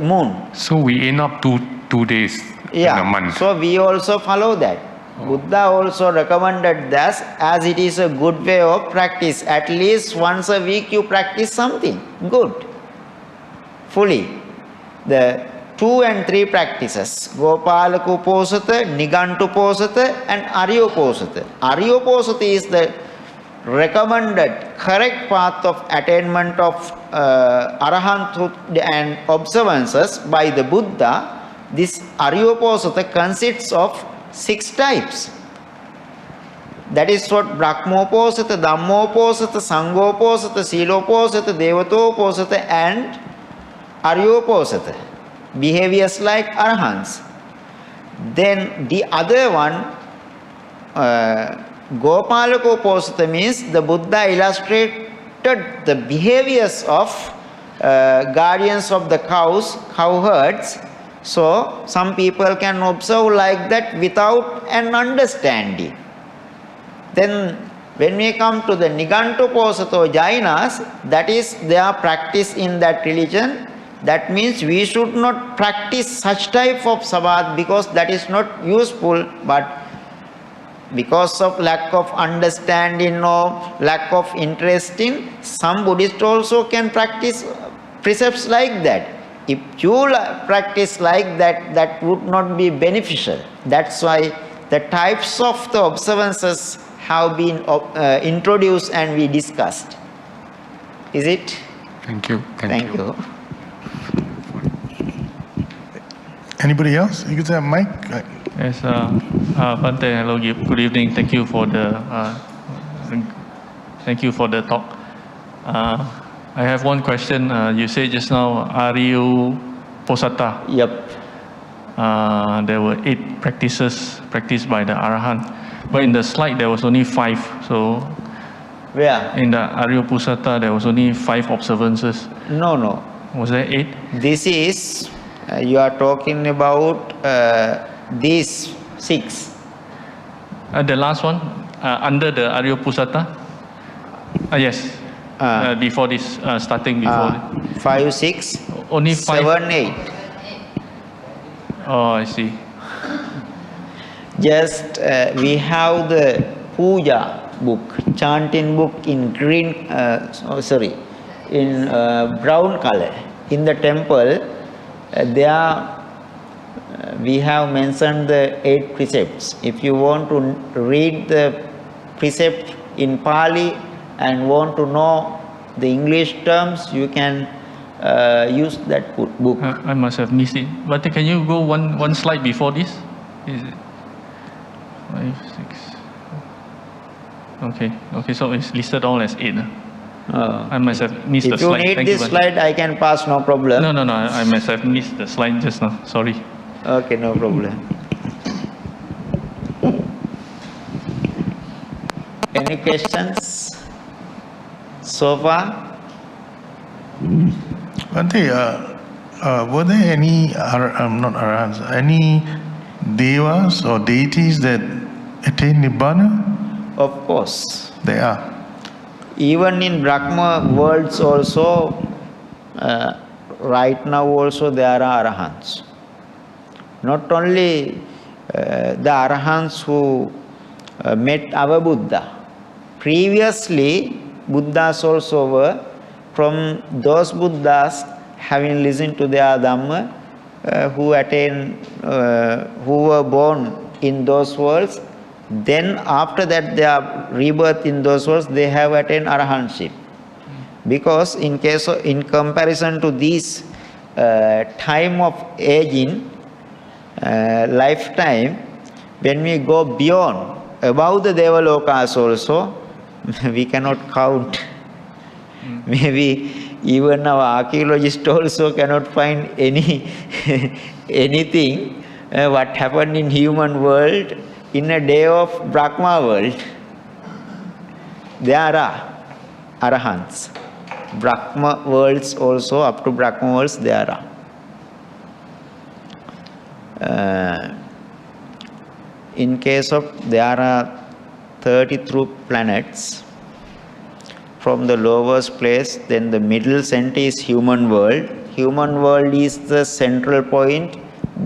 Speaker 1: Moon.
Speaker 3: So we end up 2 days in a month.
Speaker 1: So we also follow that. Buddha also recommended that, as it is a good way of practice. At least once a week you practice something good, fully. The 2 and 3 practices, Gopalaka Uposatha, Nigantu Uposatha and Arya Uposatha. Arya Uposatha is the recommended correct path of attainment of Arahanthood and observances by the Buddha. This Arya Uposatha consists of 6 types. That is what Brahmoposatha, Dhammoposatha, Sangoposatha, Siloposatha, Devatoposatha and Aryoposatha. Behaviors like Arahants. Then the other one, Gopalakoposatha, means the Buddha illustrated the behaviors of guardians of the cows, cow herds. So some people can observe like that without an understanding. Then when we come to the Nigantoposatha or Jainas, that is their practice in that religion. That means we should not practice such type of samadhi because that is not useful, but because of lack of understanding or lack of interest in, some Buddhists also can practice precepts like that. If you practice like that, that would not be beneficial. That's why the types of the observances have been introduced and we discussed. Is it?
Speaker 3: Thank you.
Speaker 1: Thank you.
Speaker 4: Anybody else? You could say Mike.
Speaker 5: Yes, Bhante, hello, good evening. Thank you for the talk. I have one question. You said just now, Aryu Posata.
Speaker 1: Yep.
Speaker 5: There were 8 practices practiced by the Arahant, but in the slide there was only 5. So,
Speaker 1: Where?
Speaker 5: in the Aryu Posata there was only 5 observances.
Speaker 1: No.
Speaker 5: Was there 8?
Speaker 1: This is, you are talking about these 6.
Speaker 5: The last one, under the Aryu Pusata? Yes. Before this, starting before.
Speaker 1: 5, 6,
Speaker 5: Only 5.
Speaker 1: 7, 8.
Speaker 5: Oh, I see.
Speaker 1: Just we have the puja book, chanting book in green, in brown color. In the temple, there we have mentioned the 8 precepts. If you want to read the precept in Pali and want to know the English terms, you can use that book.
Speaker 5: I must have missed it. But can you go one slide before this? Is it 5, 6? Okay, so it's listed all as 8. I must have missed the slide.
Speaker 1: If you need this
Speaker 5: Bhante.
Speaker 1: slide, I can pass, no problem.
Speaker 5: No, I must have missed the slide just now. Sorry.
Speaker 1: Okay, no problem. Any questions so far?
Speaker 4: Bhante, were there any, not Arahants, any devas or deities that attain Nibbana?
Speaker 1: Of course.
Speaker 4: They are.
Speaker 1: Even in Brahma worlds also, right now also there are Arahants. Not only the Arahants who met our Buddha. Previously, Buddhas also were, from those Buddhas having listened to their Dhamma, who were born in those worlds. Then after that their rebirth in those worlds, they have attained Arahantship. Because in comparison to this time of aging, lifetime, when we go beyond, above the Devalokas also, we cannot count. Maybe even our archaeologists also cannot find anything what happened in human world in a day of Brahma world. There are Arahants. Brahma worlds also, up to Brahma worlds there are. In case of, there are 33 planets. From the lowest place, then the middle center is human world. Human world is the central point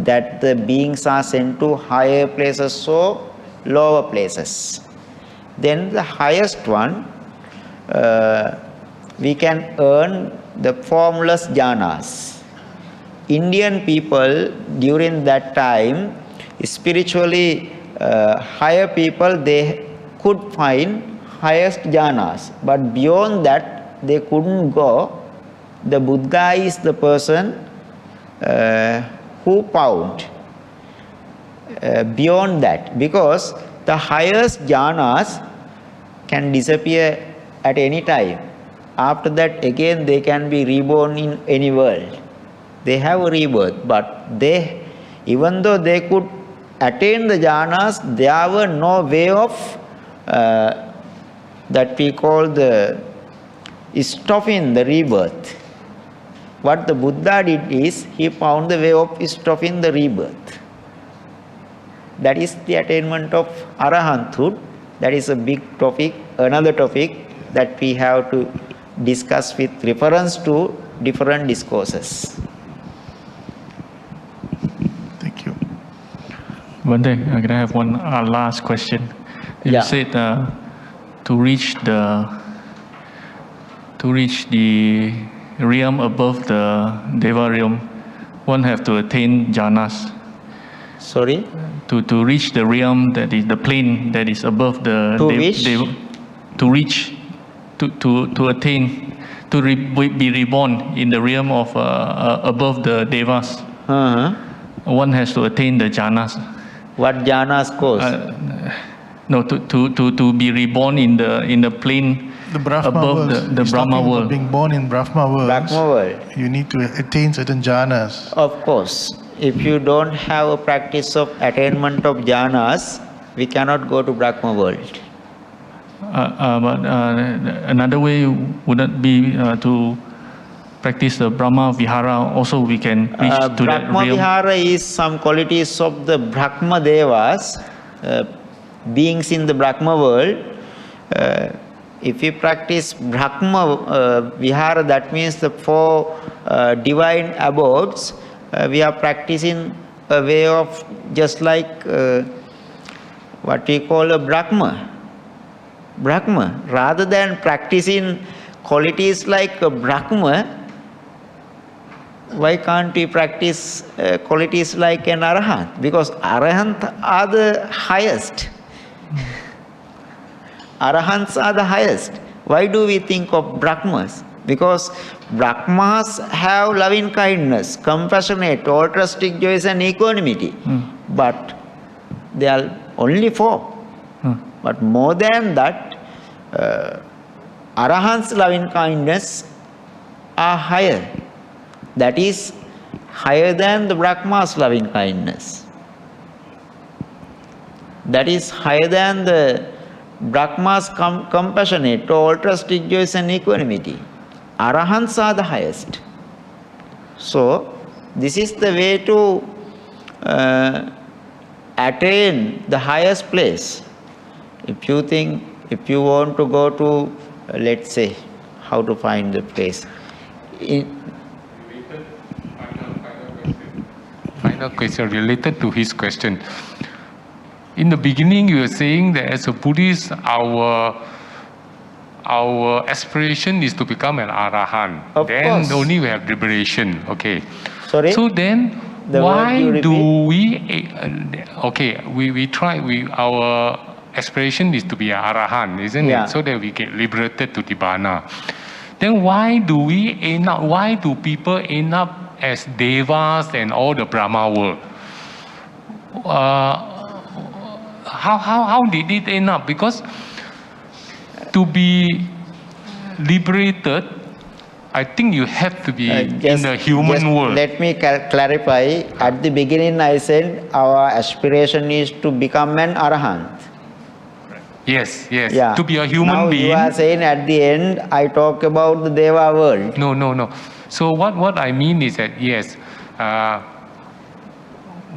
Speaker 1: that the beings are sent to higher places, so lower places. Then the highest one, we can earn the formless jhanas. Indian people during that time, spiritually higher people, they could find highest jhanas, but beyond that they couldn't go. The Buddha is the person who found beyond that, because the highest jhanas can disappear at any time. After that again they can be reborn in any world. They have a rebirth, but they, even though they could attain the jhanas, there were no way of that we call the stopping the rebirth. What the Buddha did is, he found the way of stopping the rebirth. That is the attainment of Arahanthood. That is a big topic, another topic that we have to discuss with reference to different discourses.
Speaker 4: Thank you.
Speaker 5: Bhante, can I have one last question? You said to reach the realm above the Deva realm, one have to attain jhanas.
Speaker 1: Sorry?
Speaker 5: To reach the realm, that is the plane that is above the be reborn in the realm of above the Devas. one has to attain the jhanas.
Speaker 1: What jhanas course?
Speaker 5: No, to be reborn in the plane
Speaker 4: The Brahma
Speaker 5: above
Speaker 4: world.
Speaker 5: the
Speaker 4: He's
Speaker 5: Brahma
Speaker 4: talking about
Speaker 5: world.
Speaker 4: being born in Brahma world.
Speaker 1: Brahma world.
Speaker 4: You need to attain certain jhanas.
Speaker 1: Of course, if you don't have a practice of attainment of jhanas, we cannot go to Brahma world.
Speaker 5: But another way would not be to practice the Brahma Vihara. Also, we can reach to that
Speaker 1: Brahma
Speaker 5: realm.
Speaker 1: Vihara is some qualities of the Brahma Devas, beings in the Brahma world. If we practice Brahma Vihara, that means the four divine abodes, we are practicing a way of just like what we call a Brahma. Rather than practicing qualities like a Brahma, why can't we practice qualities like an Arahant? Because Arahant are the highest. Arahants are the highest. Why do we think of Brahmas? Because Brahmas have loving kindness, compassionate, altruistic joys and equanimity. But they are only four. But more than that, Arahant's loving kindness are higher. That is higher than the Brahma's loving kindness. That is higher than the Brahma's compassionate, altruistic joys and equanimity. Arahants are the highest. So, this is the way to attain the highest place. If you want to go to, let's say, how to find the place.
Speaker 3: Final question related to his question. In the beginning, you were saying that as a Buddhist, our aspiration is to become an Arahant.
Speaker 1: Of
Speaker 3: then
Speaker 1: course.
Speaker 3: only we have liberation. Okay.
Speaker 1: Sorry?
Speaker 3: So then,
Speaker 1: The word you
Speaker 3: why do
Speaker 1: repeat?
Speaker 3: we try, our aspiration is to be an Arahant, isn't
Speaker 1: Yeah.
Speaker 3: it? So that we get liberated to Nibbana. Then why do people end up as devas and all the Brahma world? How did it end up? Because to be liberated, I think you have to be in the human world.
Speaker 1: Let me clarify. At the beginning, I said our aspiration is to become an Arahant.
Speaker 3: Yes.
Speaker 1: Yeah.
Speaker 3: To be a human
Speaker 1: now
Speaker 3: being.
Speaker 1: You are saying at the end, I talk about the Deva world.
Speaker 3: No. So what I mean is that yes,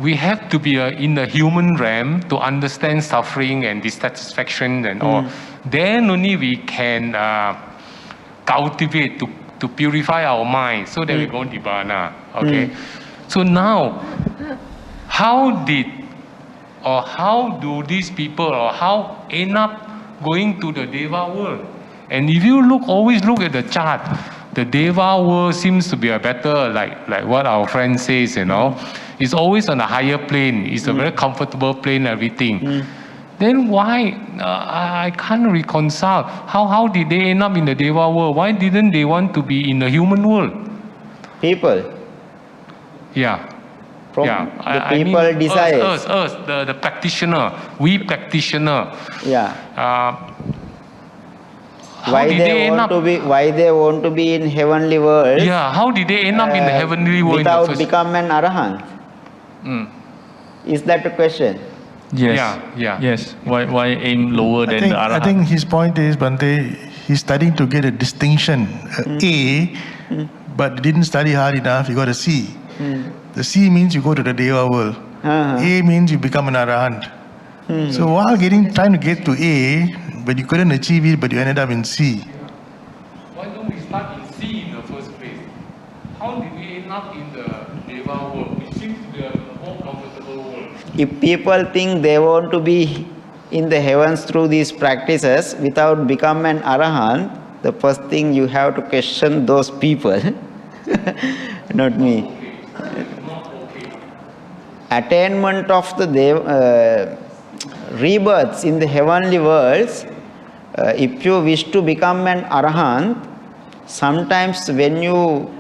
Speaker 3: we have to be in the human realm to understand suffering and dissatisfaction and all. Then only we can cultivate to purify our mind so that we go Nibbana. Okay. So now, how do these people or how end up going to the Deva world? And if you always look at the chart, the Deva world seems to be a better, like what our friend says, it's always on a higher plane. It's a very comfortable plane, everything. Then why, I can't reconcile, how did they end up in the Deva world? Why didn't they want to be in the human world?
Speaker 1: People.
Speaker 3: Yeah.
Speaker 1: From the people desires.
Speaker 3: Us, the practitioner, we practitioner.
Speaker 1: Yeah.
Speaker 3: How
Speaker 1: Why
Speaker 3: did
Speaker 1: they want to be in heavenly world?
Speaker 3: Yeah, how did they end up in the heavenly world?
Speaker 1: Without become an Arahant? Is that the question?
Speaker 5: Yes.
Speaker 3: Yeah.
Speaker 5: Yes. Why aim lower than the Arahant?
Speaker 4: I think his point is, Bhante, he's studying to get a distinction, A, but didn't study hard enough, he got a C. The C means you go to the Deva world. A means you become an Arahant. So while trying to get to A, but you couldn't achieve it, but you ended up in C.
Speaker 3: Why don't we start in C in the first place? How did we end up in the Deva world, which seems to be a more comfortable world?
Speaker 1: If people think they want to be in the heavens through these practices without become an Arahant, the first thing you have to question those people, not me. Attainment of the rebirths in the heavenly worlds, if you wish to become an Arahant, sometimes when you,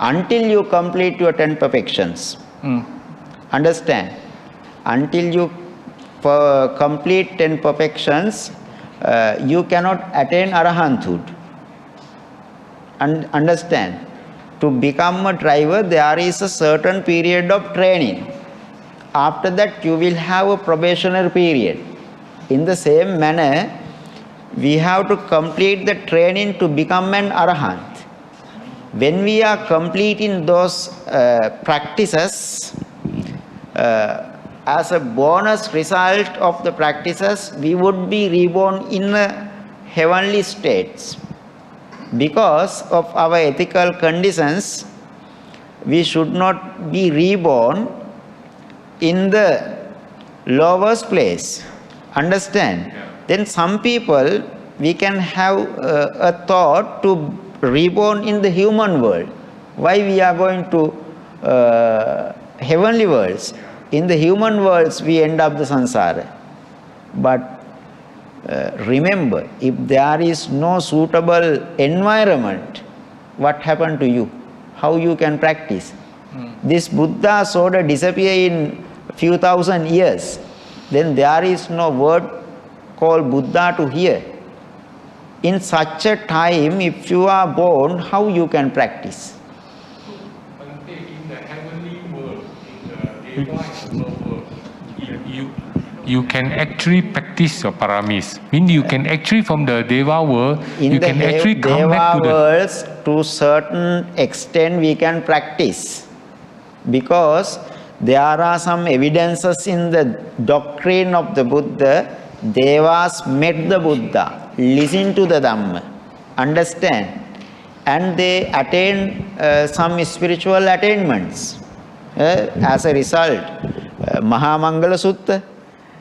Speaker 1: until you complete your 10 perfections, Understand? Until you complete 10 perfections, you cannot attain arahanthood. Understand? To become a driver, there is a certain period of training. After that, you will have a probationary period. In the same manner, we have to complete the training to become an arahant. When we are completing those practices, as a bonus result of the practices, we would be reborn in heavenly states. Because of our ethical conditions, we should not be reborn in the lowest place. Understand? Then some people, we can have a thought to reborn in the human world. Why we are going to heavenly worlds? In the human worlds, we end up the samsara. But remember, if there is no suitable environment, what happened to you? How you can practice? This Buddha soda disappear in few thousand years. Then there is no word called Buddha to hear. In such a time, if you are born, how you can practice?
Speaker 3: In the heavenly world, in the Deva and the world, you can actually practice your paramis. Means you can actually from the Deva world, you can actually come back to the
Speaker 1: worlds, to certain extent we can practice. Because there are some evidences in the doctrine of the Buddha. Devas met the Buddha, listen to the Dhamma, understand, and they attain some spiritual attainments. As a result, Mahamangala Sutta,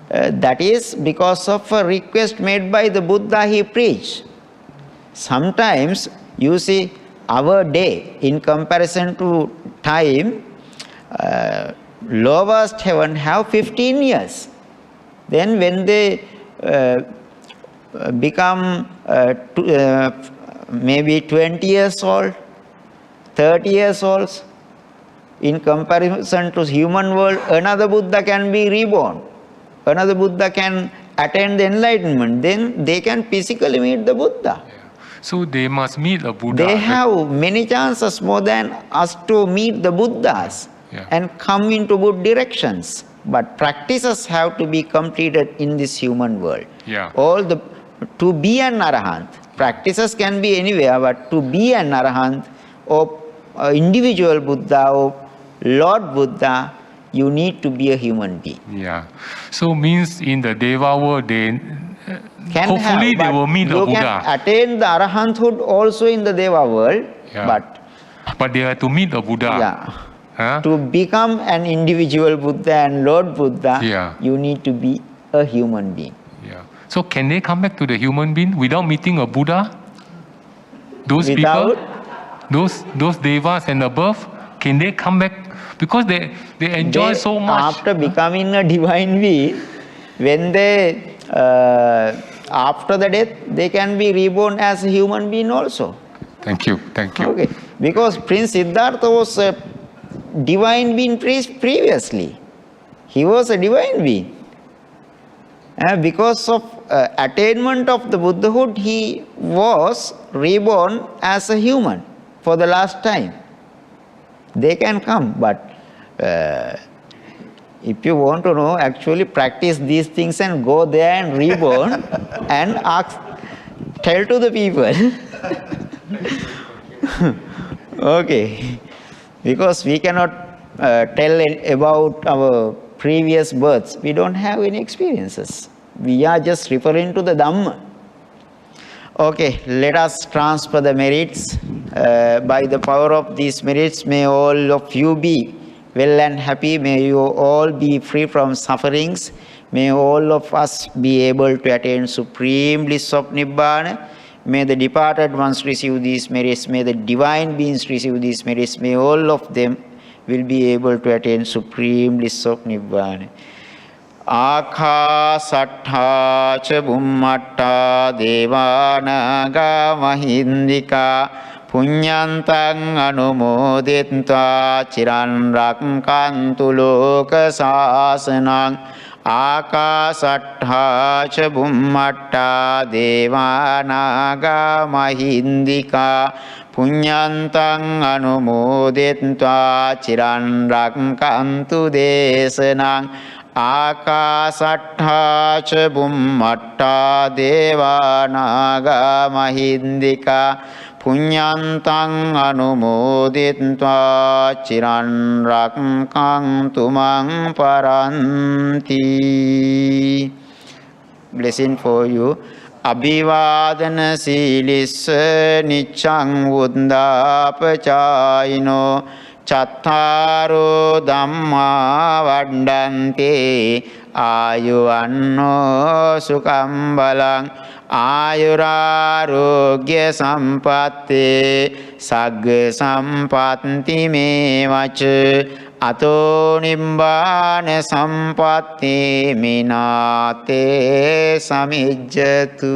Speaker 1: that is because of a request made by the Buddha, he preached. Sometimes, you see, our day, in comparison to time, lowest heaven have 15 years. Then when they become maybe 20 years old, 30 years old, in comparison to human world, another Buddha can be reborn. Another Buddha can attain the enlightenment. Then they can physically meet the Buddha.
Speaker 3: So they must meet a Buddha.
Speaker 1: They have many chances more than us to meet the Buddhas and come into good directions. But practices have to be completed in this human world. To be an Arahant, practices can be anywhere, but to be an Arahant or individual Buddha or Lord Buddha, you need to be a human being.
Speaker 3: So means in the Deva world, they
Speaker 1: hopefully
Speaker 3: they will meet the Buddha.
Speaker 1: You can attain the Arahanthood also in the Deva world,
Speaker 3: but they have to meet the Buddha.
Speaker 1: To become an individual Buddha and Lord Buddha, you need to be a human being.
Speaker 3: So can they come back to the human being without meeting a Buddha? Those people, those devas and above, can they come back? Because they enjoy so much.
Speaker 1: After becoming a divine being, when they after the death, they can be reborn as a human being also.
Speaker 3: Thank you.
Speaker 1: Okay, because Prince Siddhartha was a divine being previously. He was a divine being. Because of attainment of the Buddhahood, he was reborn as a human for the last time. They can come, but if you want to know, actually practice these things and go there and reborn and tell to the people. Okay. Because we cannot tell about our previous births. We don't have any experiences. We are just referring to the Dhamma. Okay, let us transfer the merits. By the power of these merits, may all of you be well and happy. May you all be free from sufferings. May all of us be able to attain supreme bliss of Nibbana. May the departed ones receive these merits. May the divine beings receive these merits. May all of them will be able to attain supreme bliss of Nibbana. Akhasattha cha bhummatta devanaga mahindika පුඤ්ඤන්තං අනුමෝදිත්වා චිරන් රක්칸තු ලෝක සාසනං ආකාසට්ඨා ච බුම්මට්ඨා දේවානාගා මහින්దికා පුඤ්ඤන්තං අනුමෝදිත්වා චිරන් රක්칸තු දේශනං ආකාසට්ඨා ච බුම්මට්ඨා දේවානාගා මහින්దికා පුඤ්ඤන්තං අනුමෝදිත්වා චිරන් රක්칸තු මං පරන්ති. Blessing for you. අභිවාදන සීලිස්ස නිච්ඡං වුද්ධාපචායිනෝ චත්තාරෝ ධම්මා වඩ්ඩන්තේ ආයුවන්නෝ සුඛං බලං ආයුරාරෝග්‍ය සම්පත්තේ සග්ග සම්පත්ති මේවච අතෝ නිබ්බාන සම්පත්තේ මිනාතේ සමිජ්ජතු.